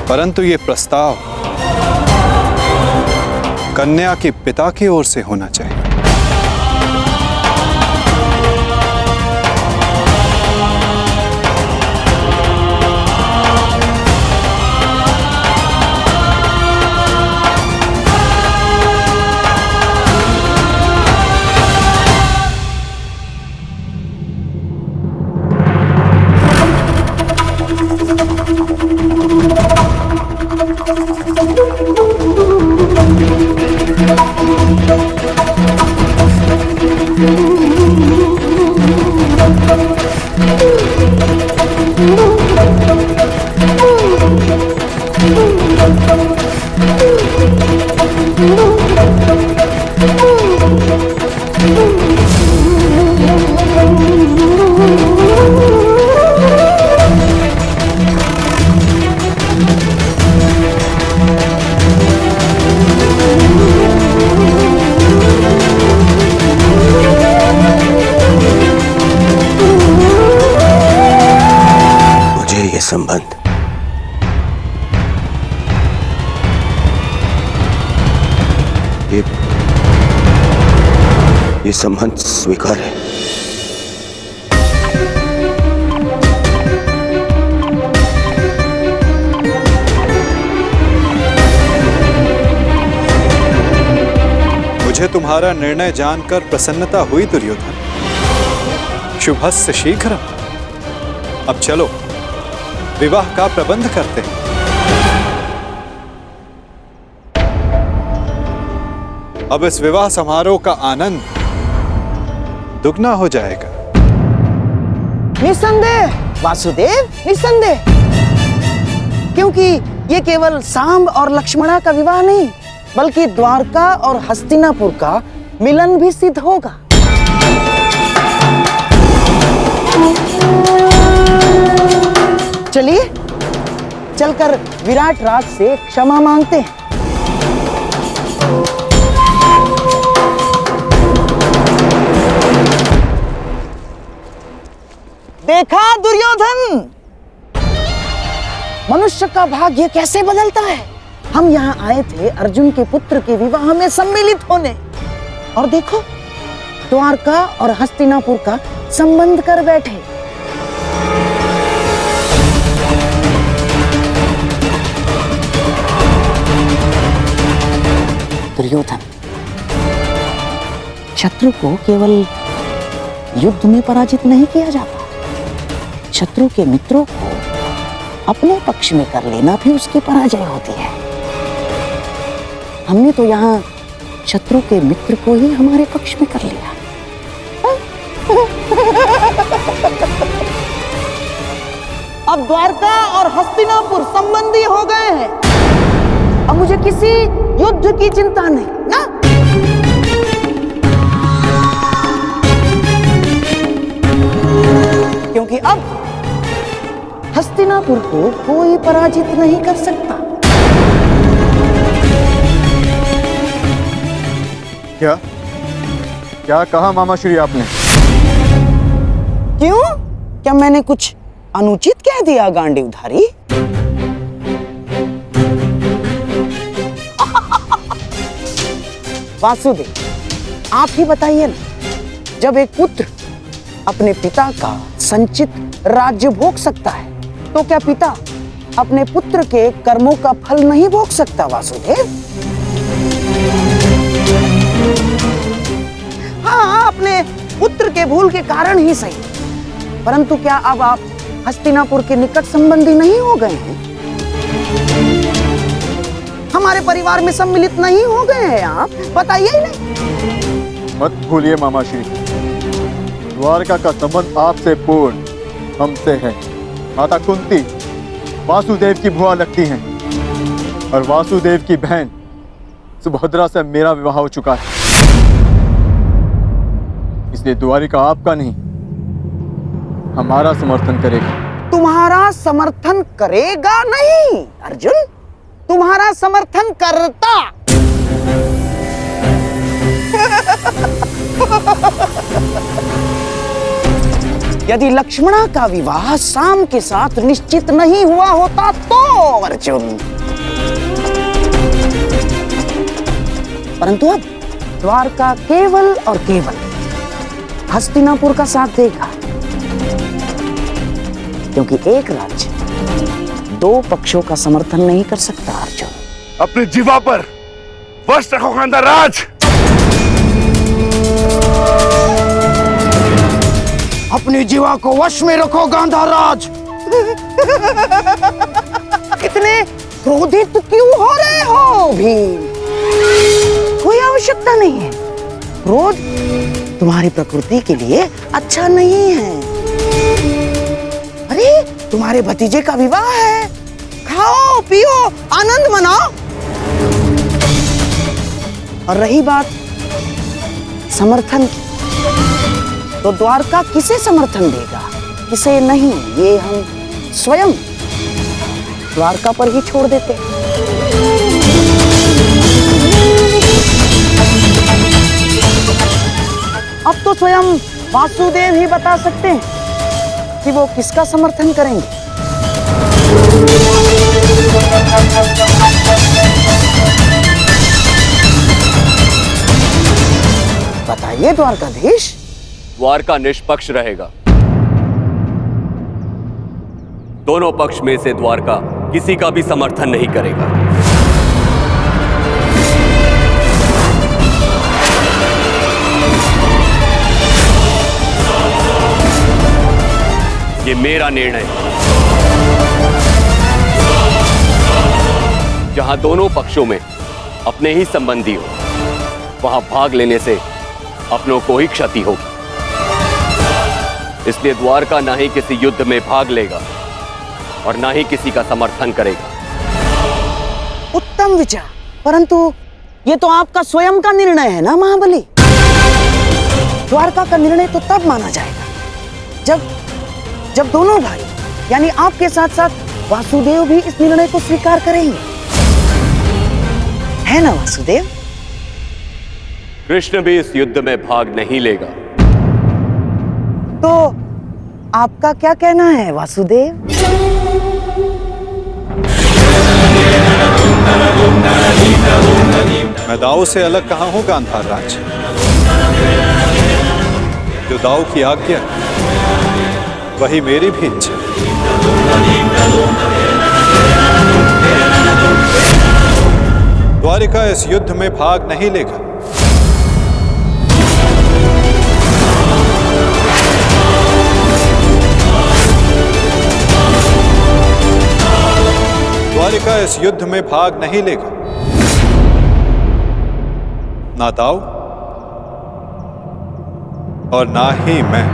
परंतु ये प्रस्ताव कन्या के पिता की ओर से होना चाहिए। संबंध ये संबंध स्वीकार है। मुझे तुम्हारा निर्णय जानकर प्रसन्नता हुई दुर्योधन। शुभस्य शीघ्रम। अब चलो विवाह का प्रबंध करते हैं। अब इस विवाह समारोह का आनंद दुगना हो जाएगा। निसंदेह वासुदेव, निसंदेह, क्योंकि ये केवल सांब और लक्ष्मणा का विवाह नहीं, बल्कि द्वारका और हस्तिनापुर का मिलन भी सिद्ध होगा। चलिए चलकर विराट राज से क्षमा मांगते हैं। देखा दुर्योधन, मनुष्य का भाग्य कैसे बदलता है। हम यहाँ आए थे अर्जुन के पुत्र के विवाह में सम्मिलित होने, और देखो द्वारका और हस्तिनापुर का संबंध कर बैठे। दुर्योधन, शत्रु को केवल युद्ध में पराजित नहीं किया जाता, शत्रु के मित्रों को अपने पक्ष में कर लेना भी उसकी पराजय होती है। हमने तो यहाँ शत्रु के मित्र को ही हमारे पक्ष में कर लिया। अब द्वारका और हस्तिनापुर संबंधी हो गए हैं। अब मुझे किसी युद्ध की चिंता नहीं ना। क्योंकि अब हस्तिनापुर को कोई पराजित नहीं कर सकता। क्या क्या कहा मामाश्री आपने? क्यों? क्या मैंने कुछ अनुचित कह दिया गांडीवधारी? वासुदेव, आप ही बताइए ना, जब एक पुत्र अपने पिता का संचित राज्य भोग सकता है, तो क्या पिता अपने पुत्र के कर्मों का फल नहीं भोग सकता? वासुदेव, हाँ, अपने पुत्र के भूल के कारण ही सही, परंतु क्या अब आप हस्तिनापुर के निकट संबंधी नहीं हो गए हैं? हमारे परिवार में सम्मिलित नहीं हो गए हैं आप? बताइए ही नहीं। मत भूलिए मामाश्री, द्वारका का संबंध आपसे पूर्ण हमसे है। माता कुंती वासुदेव की भुआ लगती हैं, और वासुदेव की बहन सुभद्रा से मेरा विवाह हो चुका है। इसलिए द्वारिका आपका नहीं, हमारा समर्थन करेगा। तुम्हारा समर्थन करेगा नहीं अर्जुन? तुम्हारा समर्थन करता। यदि लक्ष्मणा का विवाह साम के साथ निश्चित नहीं हुआ होता तो अर्जुन, परंतु अब द्वारका केवल और केवल हस्तिनापुर का साथ देगा, क्योंकि एक राज्य दो पक्षों का समर्थन नहीं कर सकता। अर्जुन, अपने जीवा पर वश रखो गांधार राज। अपनी जीवा को वश में रखो गांधार राज। कितने क्रोधित क्यों हो रहे हो भीम? कोई आवश्यकता नहीं है। क्रोध तुम्हारी प्रकृति के लिए अच्छा नहीं है। अरे तुम्हारे भतीजे का विवाह है, खाओ पियो आनंद मनाओ। और रही बात समर्थन की, तो द्वारका किसे समर्थन देगा किसे नहीं, ये हम स्वयं द्वारका पर ही छोड़ देते। अब तो स्वयं वासुदेव ही बता सकते हैं कि वो किसका समर्थन करेंगे। बताइए द्वारकाधीश। द्वारका निष्पक्ष रहेगा। दोनों पक्ष में से द्वारका किसी का भी समर्थन नहीं करेगा। ये मेरा निर्णय है। जहां दोनों पक्षों में अपने ही संबंधी हो, वहां भाग लेने से अपनों को ही क्षति होगी। इसलिए द्वारका ना ही किसी युद्ध में भाग लेगा और ना ही किसी का समर्थन करेगा। उत्तम विचार, परंतु ये तो आपका स्वयं का निर्णय है ना महाबली। द्वारका का निर्णय तो तब माना जाएगा जब दोनों भाई यानी आपके साथ साथ वासुदेव भी इस निर्णय को स्वीकार करेंगे, है ना वासुदेव? कृष्ण भी इस युद्ध में भाग नहीं लेगा। तो आपका क्या कहना है वासुदेव? मैं दाऊ से अलग कहाँ हूं गांधार राज। जो दाऊ की आज्ञा वही मेरी भी इच्छा। द्वारिका इस युद्ध में भाग नहीं लेगा। द्वारिका इस युद्ध में भाग नहीं लेगा। ना दाऊ और ना ही मैं।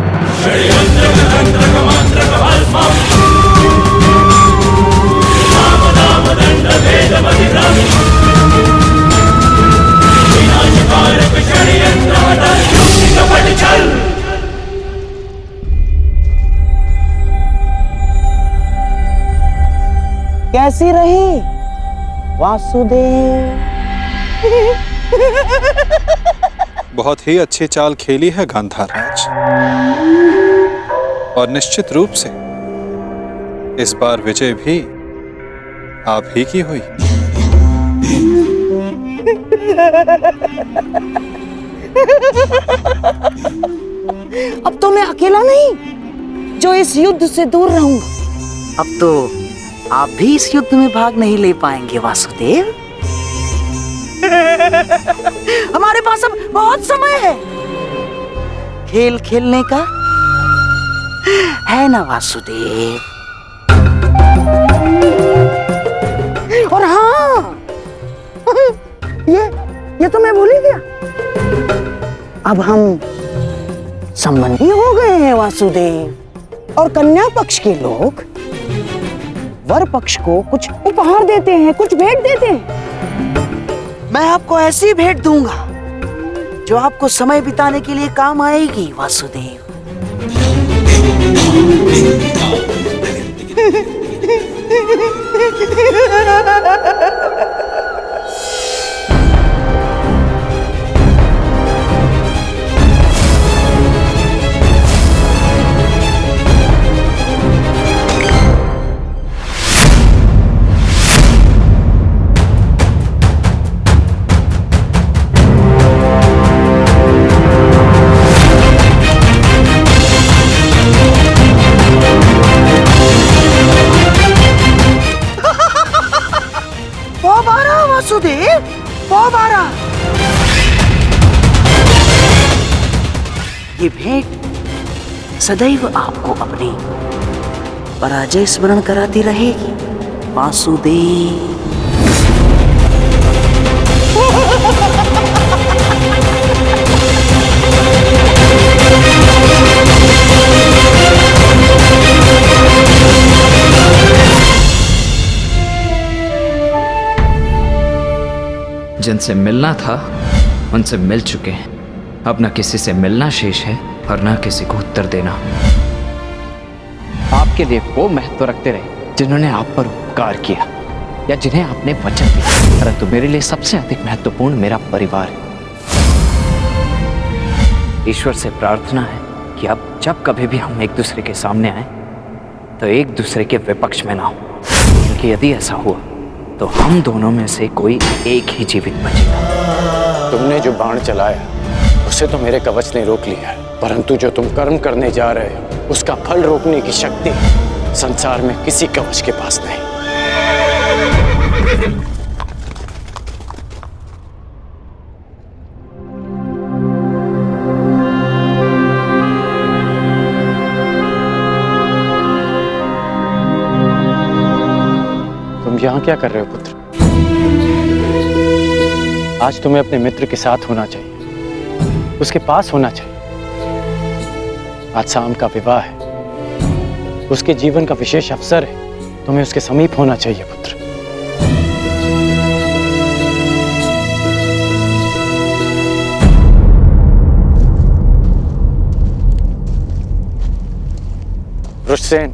कैसी रही वासुदेव? बहुत ही अच्छी चाल खेली है गांधार राज, और निश्चित रूप से इस बार विजय भी आप ही की हुई। अब तो मैं अकेला नहीं जो इस युद्ध से दूर रहूंगा। अब तो आप भी इस युद्ध में भाग नहीं ले पाएंगे वासुदेव। हमारे पास अब बहुत समय है खेल खेलने का, है ना वासुदेव? और हाँ, ये तो मैं भूल ही गया। अब हम संबंधी हो गए हैं वासुदेव, और कन्या पक्ष के लोग वर पक्ष को कुछ उपहार देते हैं, कुछ भेंट देते हैं। मैं आपको ऐसी भेंट दूंगा जो आपको समय बिताने के लिए काम आएगी वासुदेव। ये भेंट सदैव आपको अपनी पराजय स्मरण कराती रहेगी वासुदेव। जिनसे मिलना था उनसे मिल चुके हैं। अब न किसी से मिलना शेष है और न किसी को उत्तर देना। आपके लिए वो महत्व रखते रहे जिन्होंने आप पर उपकार किया या जिन्हें आपने वचन दिया, परंतु मेरे लिए सबसे अधिक महत्वपूर्ण मेरा परिवार है। ईश्वर से प्रार्थना है कि अब जब कभी भी हम एक दूसरे के सामने आए तो एक दूसरे के विपक्ष में ना हो, क्योंकि यदि ऐसा हुआ तो हम दोनों में से कोई एक ही जीवित बचेगा। तुमने जो बाण चलाया उसे तो मेरे कवच ने रोक लिया है, परंतु जो तुम कर्म करने जा रहे हो उसका फल रोकने की शक्ति संसार में किसी कवच के पास नहीं। तुम यहाँ क्या कर रहे हो पुत्र? आज तुम्हें अपने मित्र के साथ होना चाहिए, उसके पास होना चाहिए। आज शाम का विवाह है, उसके जीवन का विशेष अवसर है, तुम्हें उसके समीप होना चाहिए पुत्र। रुष्सेन,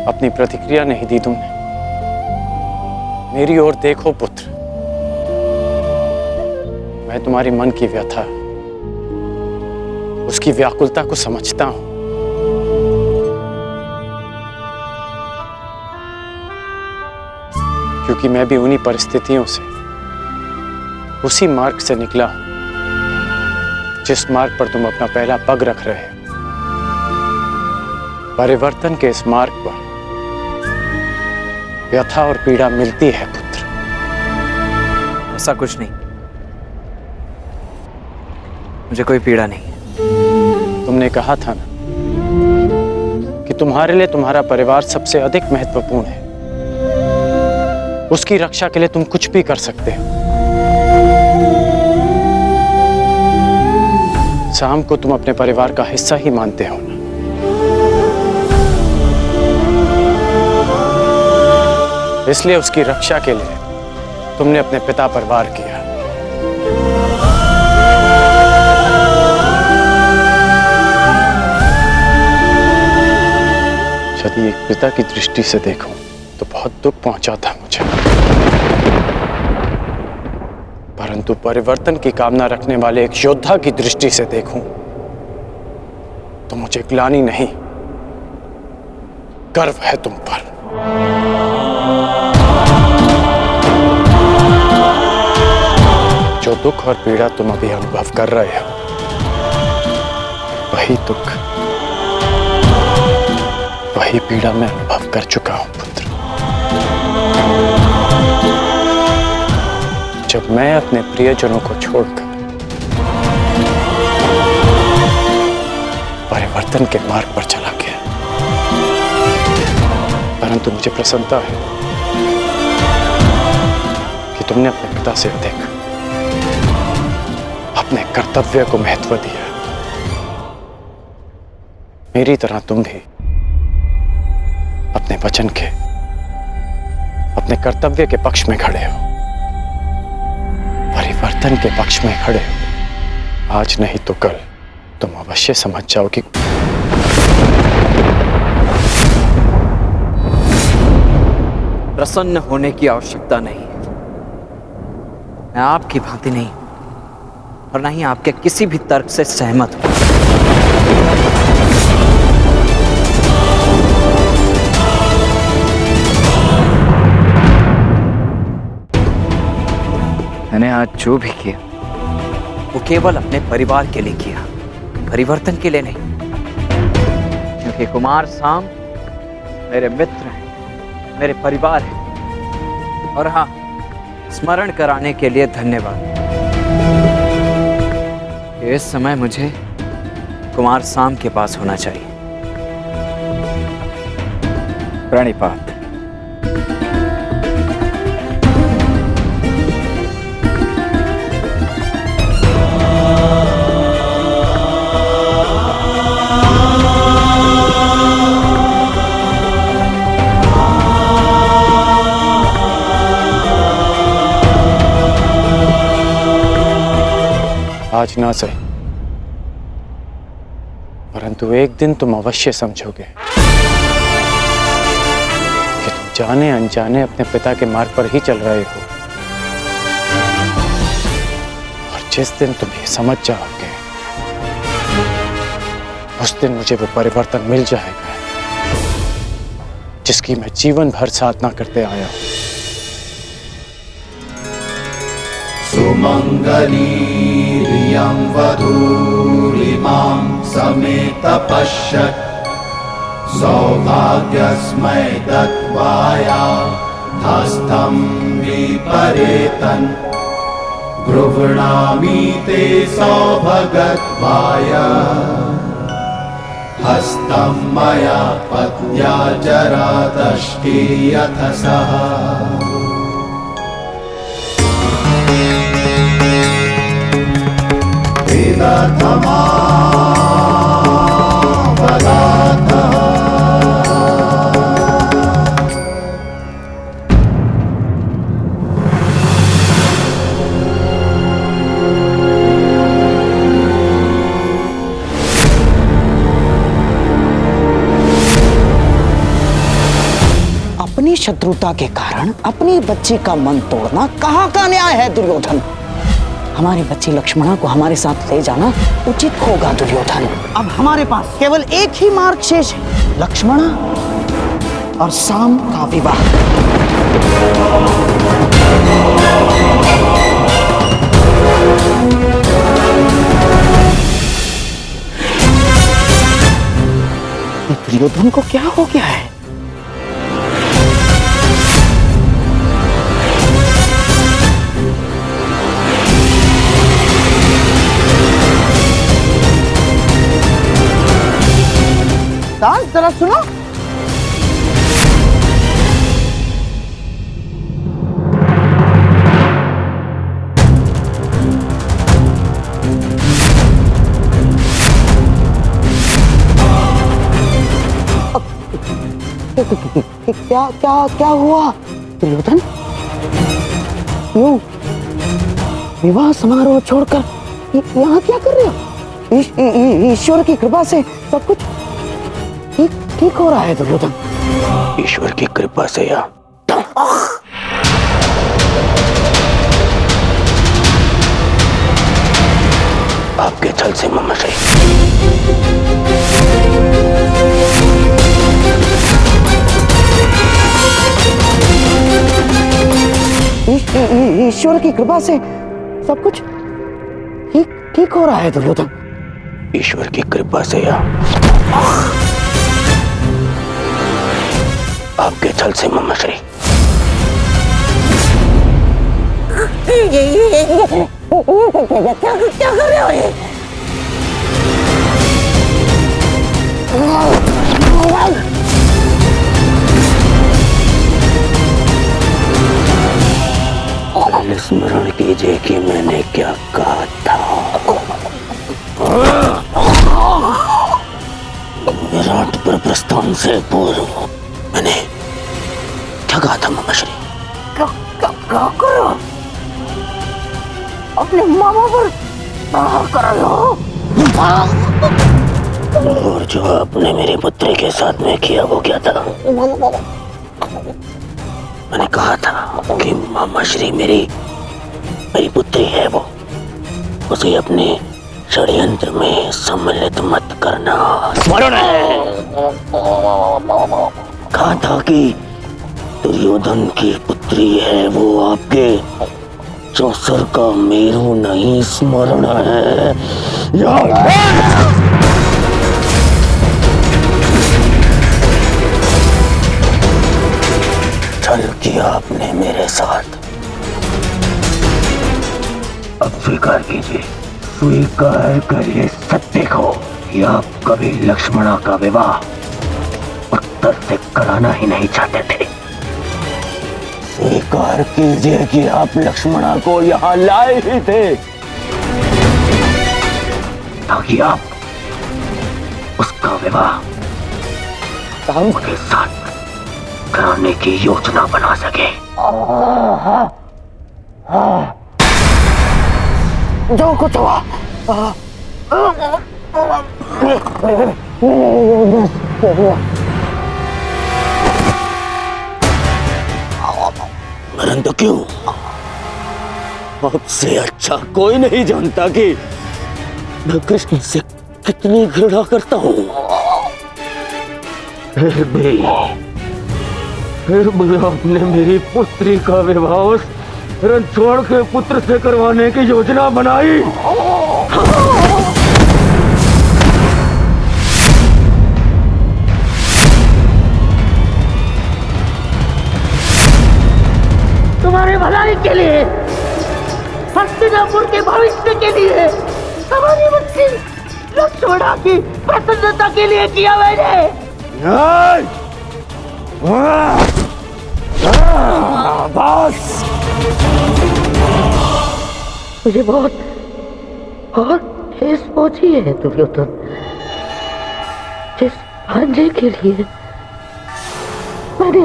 अपनी प्रतिक्रिया नहीं दी तुमने। मेरी ओर देखो पुत्र, मैं तुम्हारी मन की व्यथा, उसकी व्याकुलता को समझता हूं। क्योंकमैं भी उन्हीं परिस्थितियों से, उसी मार्ग से निकला हूं जिस मार्ग पर तुम अपना पहला पग रख रहे हो। परिवर्तन के इस मार्ग पर व्यथा और पीड़ा मिलती है पुत्र। ऐसा कुछ नहीं, मुझे कोई पीड़ा नहीं। तुमने कहा था ना कि तुम्हारे लिए तुम्हारा परिवार सबसे अधिक महत्वपूर्ण है, उसकी रक्षा के लिए तुम कुछ भी कर सकते हो। शाम को तुम अपने परिवार का हिस्सा ही मानते हो ना। इसलिए उसकी रक्षा के लिए तुमने अपने पिता पर वार किया। यदि एक पिता की दृष्टि से देखूं तो बहुत दुख पहुंचा था मुझे, परंतु परिवर्तन की कामना रखने वाले एक योद्धा की दृष्टि से देखूं तो मुझे ग्लानि नहीं, गर्व है तुम पर। जो दुख और पीड़ा तुम अभी अनुभव कर रहे हो, वही दुख, वही पीड़ा मैं अनुभव कर चुका हूं पुत्र। जब मैं अपने प्रियजनों को छोड़कर परिवर्तन के मार्ग पर चला गया, परंतु मुझे प्रसन्नता है कि तुमने अपने पिता से अधिक अपने कर्तव्य को महत्व दिया। मेरी तरह तुम भी अपने वचन के, अपने कर्तव्य के पक्ष में खड़े हो, परिवर्तन के पक्ष में खड़े हो। आज नहीं तो कल तुम अवश्य समझ जाओगे। प्रसन्न होने की आवश्यकता नहीं है। मैं आपकी भांति नहीं और ना ही आपके किसी भी तर्क से सहमत हूं। मैंने आज जो भी किया वो केवल अपने परिवार के लिए किया, परिवर्तन के लिए नहीं। क्योंकि कुमार साम मेरे मित्र हैं, मेरे परिवार है। और हाँ, स्मरण कराने के लिए धन्यवाद। इस समय मुझे कुमार साम के पास होना चाहिए। प्रणिपात। आज ना सही, परंतु एक दिन तुम अवश्य समझोगे कि तुम जाने अनजाने अपने पिता के मार्ग पर ही चल रहे हो। और जिस दिन तुम ये समझ जाओगे, उस दिन मुझे वो परिवर्तन मिल जाएगा जिसकी मैं जीवन भर साधना करते आया हूं। सुमंगलीरियं वधूरिमां समेतपश्यत् सौभाग्यस्मै दत्वाया हस्तं विपरेतन् गृह्णामि ते सौभगत्वाय हस्तं मया पत्या जरादष्टे यथ सः अपनी शत्रुता के कारण अपनी बच्ची का मन तोड़ना कहाँ का न्याय है दुर्योधन? हमारी बच्ची लक्ष्मणा को हमारे साथ ले जाना उचित होगा दुर्योधन। अब हमारे पास केवल एक ही मार्ग शेष है, लक्ष्मणा और साम का विवाह। दुर्योधन को क्या हो गया है? जरा सुनो। क्या क्या क्या हुआ दुर्योधन? क्यों विवाह समारोह छोड़कर यहाँ क्या कर रहे हो? ईश्वर की कृपा से सब कुछ ठीक हो रहा है दुर्योधन। ईश्वर की कृपा से या आपके छल से ममशय। ईश्वर की कृपा से सब कुछ ठीक हो रहा है दुर्योधन। ईश्वर की कृपा से या आपके छल से ममशय। क्या कर रहे हो ये? स्मरण कीजिए कि मैंने क्या कहा था। विराट पर प्रस्थान से पूर्व मैंने क्या कहा था ममश्री? क्या करो? अपने मामा पर कर रहे हो? और जो आपने मेरे पुत्री के साथ में किया वो क्या था? मैंने कहा था कि मामाश्री मेरी पुत्री है, वो उसे अपने षड्यंत्र में सम्मिलित मत करना। स्मरण है कहा था कि दुर्योधन की पुत्री है, वो आपके चौसर का मेरू नहीं। स्मरण है छल किया आपने मेरे साथ। अब स्वीकार कीजिए, स्वीकार करिए सत्य को कि आप कभी लक्ष्मणा का विवाह उत्तर से कराना ही नहीं चाहते थे। स्वीकार कीजिए कि आप लक्ष्मणा को यहां लाए ही थे ताकि आप उसका विवाह साम के साथ कराने की योजना बना सके। जो कुछ हुआ परंतु क्यों? आपसे अच्छा कोई नहीं जानता कि मैं कृष्ण से कितनी घृणा करता हूं। फिर भी आपने मेरी पुत्री का विवाह उस रणछोड़ के पुत्र से करवाने की योजना बनाई। तुम्हारे भलाई के लिए, हस्तिनापुर के भविष्य के लिए, हमारी बच्ची लक्ष्मणा की प्रसन्नता के लिए किया मैंने। बस मुझे बहुत ठेस पहुंची है दुर्योधन। जिस भांजे के लिए मैंने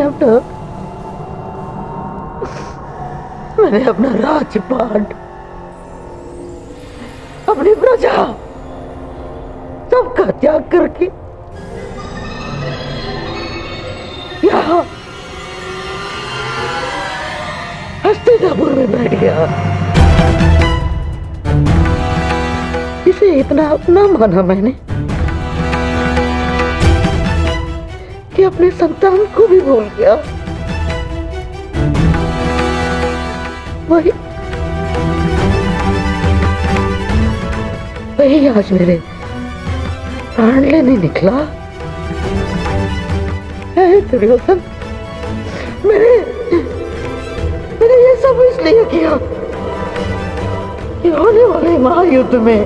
अपना राजपाट, अपनी प्रजा सबका त्याग करके यहाँ हस्तिनापुर में बैठ गया, इसे इतना अपना माना मैंने कि अपने संतान को भी भूल गया। वही आज मेरे प्राण लेने निकला। दुर्योधन, मैंने ये सब इसलिए किया कि होने वाले महायुद्ध में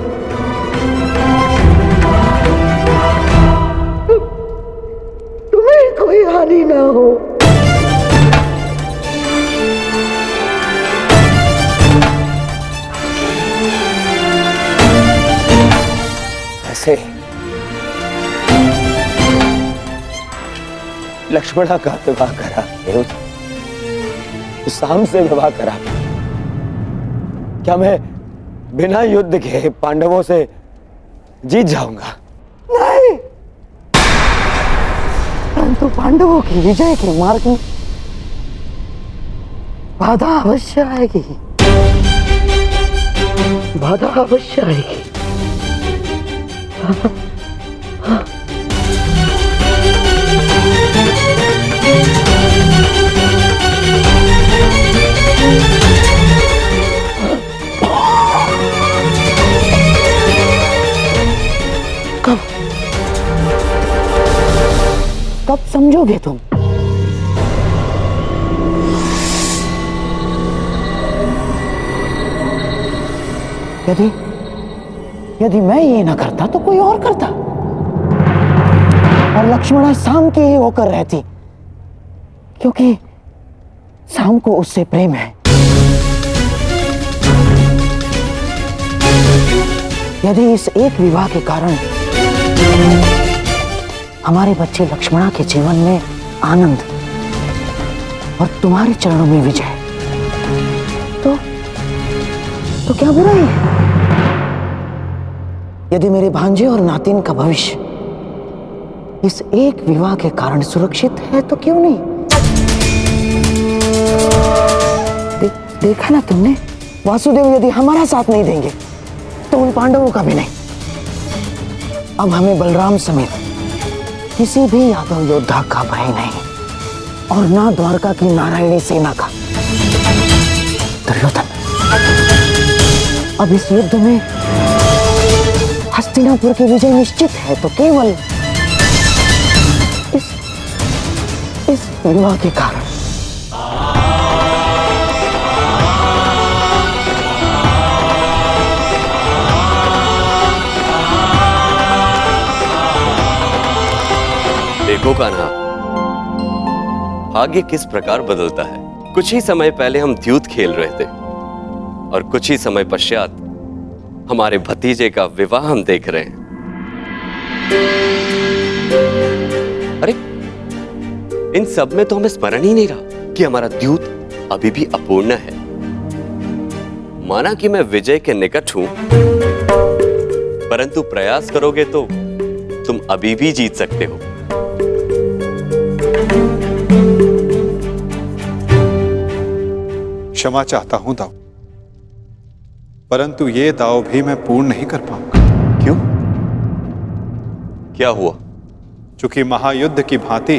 तुम्हें कोई हानि ना हो। ऐसे लक्ष्मणा का विवाह करा, साम से विवाह करा, क्या मैं बिना युद्ध के पांडवों से जीत जाऊंगा? नहीं, परंतु पांडवों की विजय के मार्ग में बाधा अवश्य आएगी, बाधा अवश्य आएगी। कब समझोगे तुम? यदि मैं ये ना करता तो कोई और करता, और लक्ष्मणा साम की ही होकर रहती, क्योंकि साम को उससे प्रेम है। यदि इस एक विवाह के कारण हमारे बच्चे लक्ष्मणा के जीवन में आनंद और तुम्हारे चरणों में विजय, तो क्या बुराई है? यदि मेरे भांजे और नातिन का भविष्य इस एक विवाह के कारण सुरक्षित है तो क्यों नहीं? देखा ना तुमने, वासुदेव यदि हमारा साथ नहीं देंगे तो उन पांडवों का भी नहीं। अब हमें बलराम समेत किसी भी यादव योद्धा का भय नहीं, और ना द्वारका की नारायणी सेना का। दुर्योधन, अब इस युद्ध में हस्तिनापुर की विजय निश्चित है, तो केवल इस विवाह के कारण देखो कान्हा, भाग्य किस प्रकार बदलता है। कुछ ही समय पहले हम द्यूत खेल रहे थे और कुछ ही समय पश्चात हमारे भतीजे का विवाह हम देख रहे हैं। अरे इन सब में तो हमें स्मरण ही नहीं रहा कि हमारा द्यूत अभी भी अपूर्ण है। माना कि मैं विजय के निकट हूं, परंतु प्रयास करोगे तो तुम अभी भी जीत सकते हो। क्षमा चाहता हूं दाऊ, परंतु ये दाव भी मैं पूर्ण नहीं कर पाऊंगा। क्यों? क्या हुआ? चूंकि महायुद्ध की भांति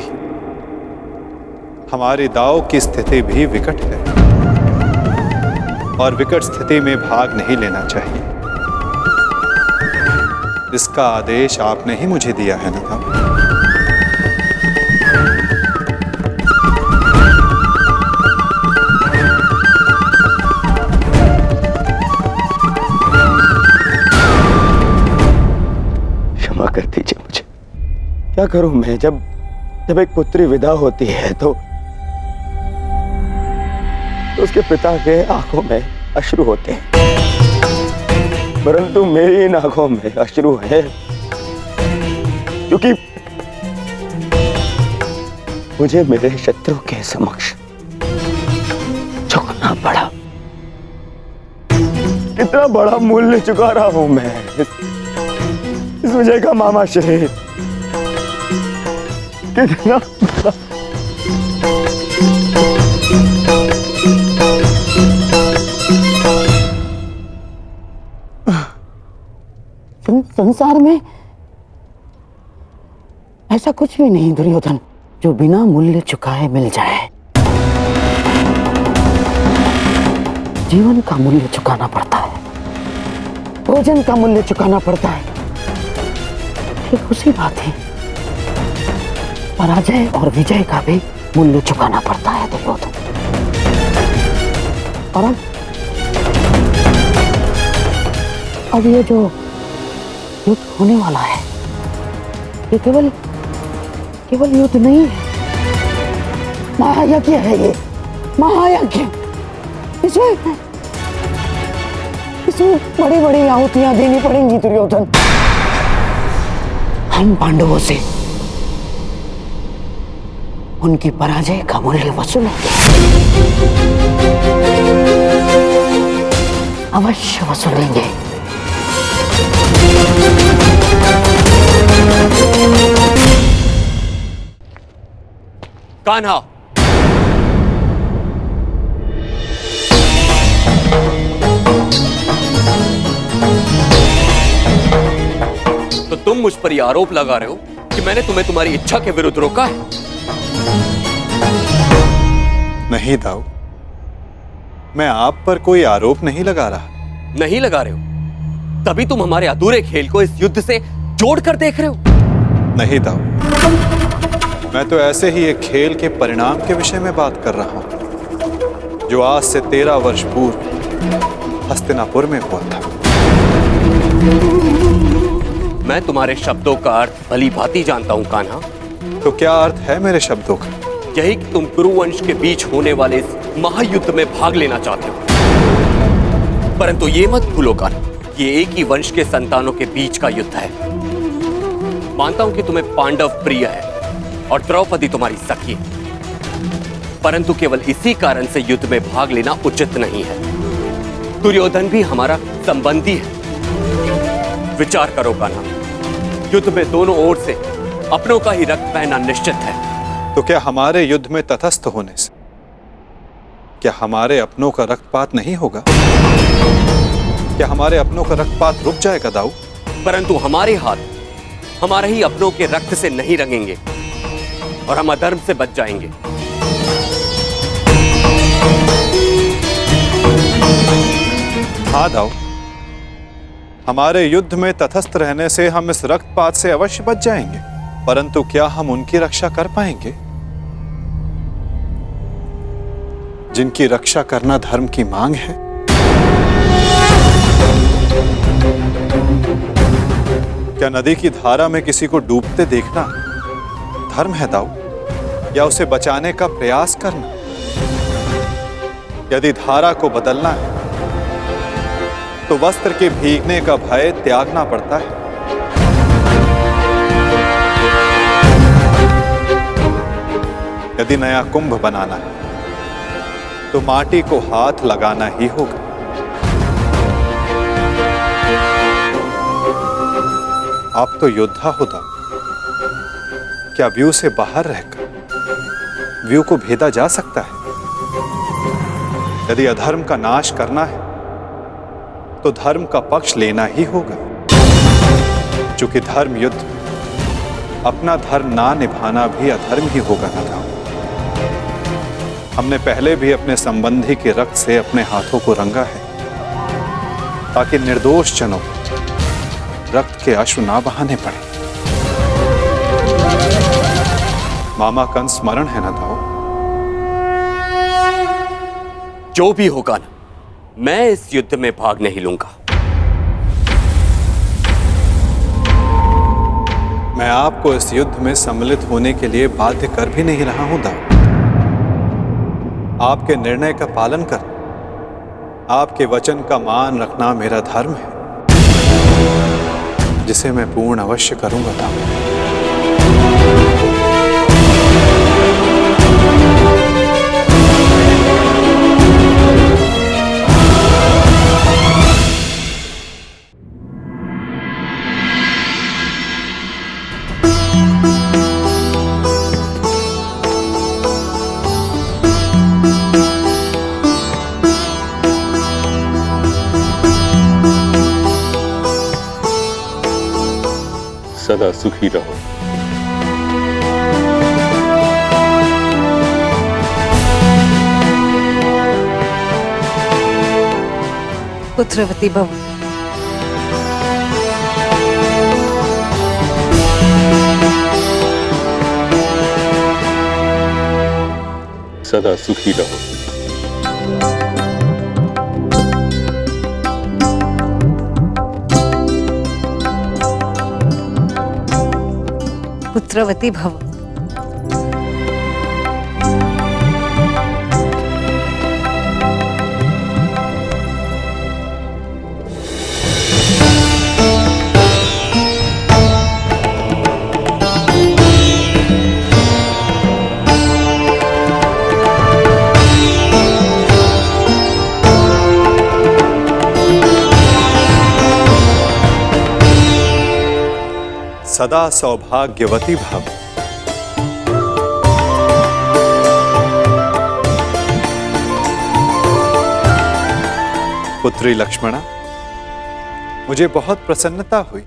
हमारे दाव की स्थिति भी विकट है और विकट स्थिति में भाग नहीं लेना चाहिए। इसका आदेश आपने ही मुझे दिया है ना दाऊ? क्षमा कर दीजिए मुझे। क्या करूं मैं? जब एक पुत्री विदा होती है तो उसके पिता के आंखों में अश्रु होते हैं, परंतु मेरी इन आंखों में अश्रु है क्योंकि मुझे मेरे शत्रु के समक्ष झुकना पड़ा। कितना बड़ा मूल्य चुका रहा हूं मैं इस विजय का मामाश्री। कितना संसार में ऐसा कुछ भी नहीं दुर्योधन जो बिना मूल्य चुकाए मिल जाए। जीवन का मूल्य चुकाना पड़ता है, भोजन का मूल्य चुकाना पड़ता है। ठीक उसी बात है, पराजय और विजय का भी मूल्य चुकाना पड़ता है दुर्योधन। और अब ये जो युद्ध होने वाला है, ये केवल युद्ध नहीं है, महायज्ञ है। ये महायज्ञ, इसमें बड़ी बड़ी आहुतियां देनी पड़ेंगी दुर्योधन। हम पांडवों से उनकी पराजय का मूल्य वसूलेंगे, अवश्य वसूलेंगे। कान्हा, तो तुम मुझ पर यह आरोप लगा रहे हो कि मैंने तुम्हें तुम्हारी इच्छा के विरुद्ध रोका है? नहीं दाऊ, मैं आप पर कोई आरोप नहीं लगा रहा। नहीं लगा रहे हो तभी तुम हमारे अधूरे खेल को इस युद्ध से जोड़कर देख रहे हो। नहीं दाऊ, मैं तो ऐसे ही एक खेल के परिणाम के विषय में बात कर रहा हूं जो आज से 13 वर्ष पूर्व हस्तिनापुर में हुआ था। मैं तुम्हारे शब्दों का अर्थ भली भांति जानता हूं कान्हा। तो क्या अर्थ है मेरे शब्दों का? यही कि तुम कुरुवंश के बीच होने वाले इस महायुद्ध में भाग लेना चाहते हो, परंतु ये मत भूलो कान्हा, ये एक ही वंश के संतानों के बीच का युद्ध है। मानता हूं कि तुम्हें पांडव प्रिय है और द्रौपदी तुम्हारी सखी है, परंतु केवल इसी कारण से युद्ध में भाग लेना उचित नहीं है। दुर्योधन भी हमारा संबंधी है। विचार करो कान्हा, युद्ध में दोनों ओर से अपनों का ही रक्त बहना निश्चित है। तो क्या हमारे युद्ध में तटस्थ होने से क्या हमारे अपनों का रक्तपात नहीं होगा? क्या हमारे अपनों का रक्तपात रुक जाएगा दाऊ? परंतु हमारे हाथ हमारे ही अपनों के रक्त से नहीं रंगेंगे और हम अधर्म से बच जाएंगे। हाँ दाऊ, हमारे युद्ध में तटस्थ रहने से हम इस रक्तपात से अवश्य बच जाएंगे, परंतु क्या हम उनकी रक्षा कर पाएंगे जिनकी रक्षा करना धर्म की मांग है? क्या नदी की धारा में किसी को डूबते देखना धर्म है दाऊ, या उसे बचाने का प्रयास करना? यदि धारा को बदलना है तो वस्त्र के भीगने का भय त्यागना पड़ता है। यदि नया कुंभ बनाना है तो माटी को हाथ लगाना ही होगा। आप तो योद्धा हो दाऊ, क्या व्यू से बाहर रहकर व्यू को भेदा जा सकता है? यदि अधर्म का नाश करना है तो धर्म का पक्ष लेना ही होगा। चूंकि धर्म युद्ध, अपना धर्म ना निभाना भी अधर्म ही होगा ना दाऊ। हमने पहले भी अपने संबंधी के रक्त से अपने हाथों को रंगा है, ताकि निर्दोष जनों रक्त के अश्रु ना बहाने पड़े। मामा का स्मरण है ना दाऊ? जो भी होगा ना, मैं इस युद्ध में भाग नहीं लूंगा। मैं आपको इस युद्ध में सम्मिलित होने के लिए बाध्य कर भी नहीं रहा हूं दाऊ। आपके निर्णय का पालन कर, आपके वचन का मान रखना मेरा धर्म है, जिसे मैं पूर्ण अवश्य करूंगा दाऊ। सदा सुखी रहो। पुत्रवती भव। सदा सुखी रहो। पुत्रवती भव। सदा सौभाग्यवती भव। पुत्री लक्ष्मणा, मुझे बहुत प्रसन्नता हुई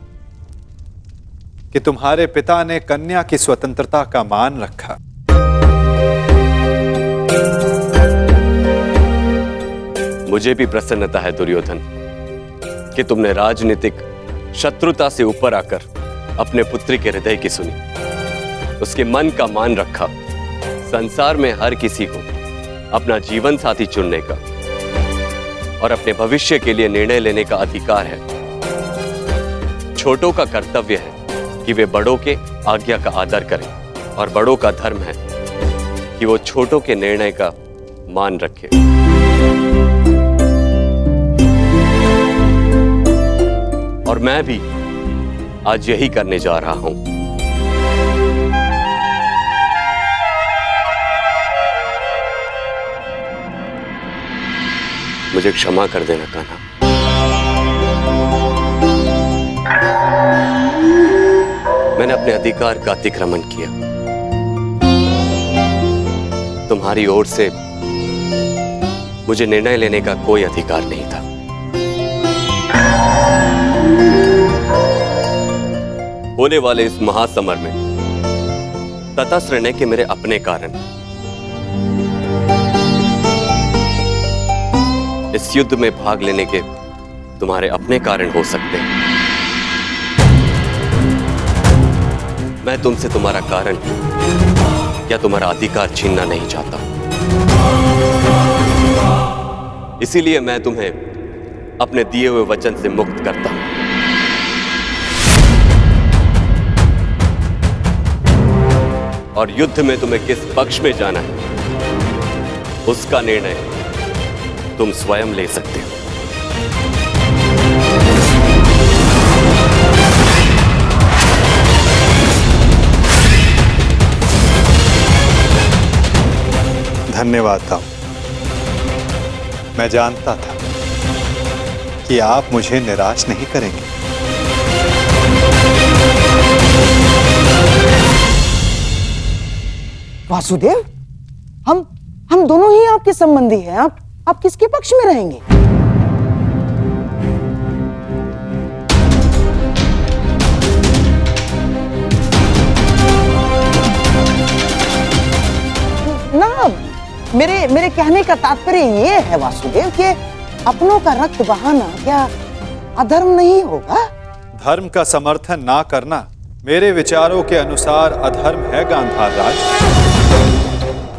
कि तुम्हारे पिता ने कन्या की स्वतंत्रता का मान रखा। मुझे भी प्रसन्नता है दुर्योधन कि तुमने राजनीतिक शत्रुता से ऊपर आकर अपने पुत्री के हृदय की सुनी, उसके मन का मान रखा। संसार में हर किसी को अपना जीवन साथी चुनने का और अपने भविष्य के लिए निर्णय लेने का अधिकार है। छोटों का कर्तव्य है कि वे बड़ों के आज्ञा का आदर करें, और बड़ों का धर्म है कि वो छोटों के निर्णय का मान रखें। और मैं भी आज यही करने जा रहा हूं। मुझे क्षमा कर देना कान्हा। मैंने अपने अधिकार का अतिक्रमण किया। तुम्हारी ओर से मुझे निर्णय लेने का कोई अधिकार नहीं था। होने वाले इस महासमर में तटस्थ रहने के मेरे अपने कारण, इस युद्ध में भाग लेने के तुम्हारे अपने कारण हो सकते हैं। मैं तुमसे तुम्हारा कारण या तुम्हारा अधिकार छीनना नहीं चाहता। इसीलिए मैं तुम्हें अपने दिए हुए वचन से मुक्त करता हूं। और युद्ध में तुम्हें किस पक्ष में जाना है उसका निर्णय तुम स्वयं ले सकते हो। धन्यवाद दाऊ। मैं जानता था कि आप मुझे निराश नहीं करेंगे। वासुदेव, हम दोनों ही आपके संबंधी हैं। आप किसके पक्ष में रहेंगे? ना, मेरे कहने का तात्पर्य ये है वासुदेव कि अपनों का रक्त बहाना क्या अधर्म नहीं होगा? धर्म का समर्थन ना करना मेरे विचारों के अनुसार अधर्म है गांधार राज।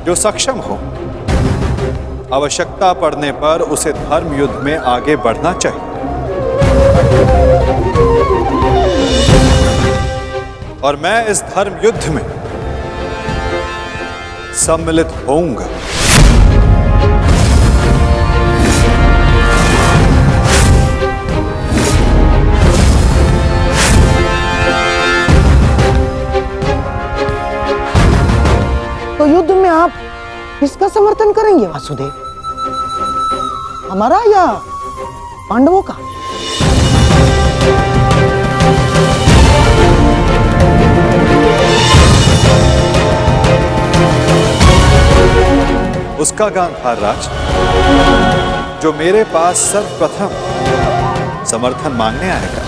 जो सक्षम हो, आवश्यकता पड़ने पर उसे धर्म युद्ध में आगे बढ़ना चाहिए। और मैं इस धर्म युद्ध में सम्मिलित होऊंगा। तो युद्ध में आप किसका समर्थन करेंगे वासुदेव? हमारा या पांडवों का? उसका गांधार राज जो मेरे पास सर्वप्रथम समर्थन मांगने आएगा।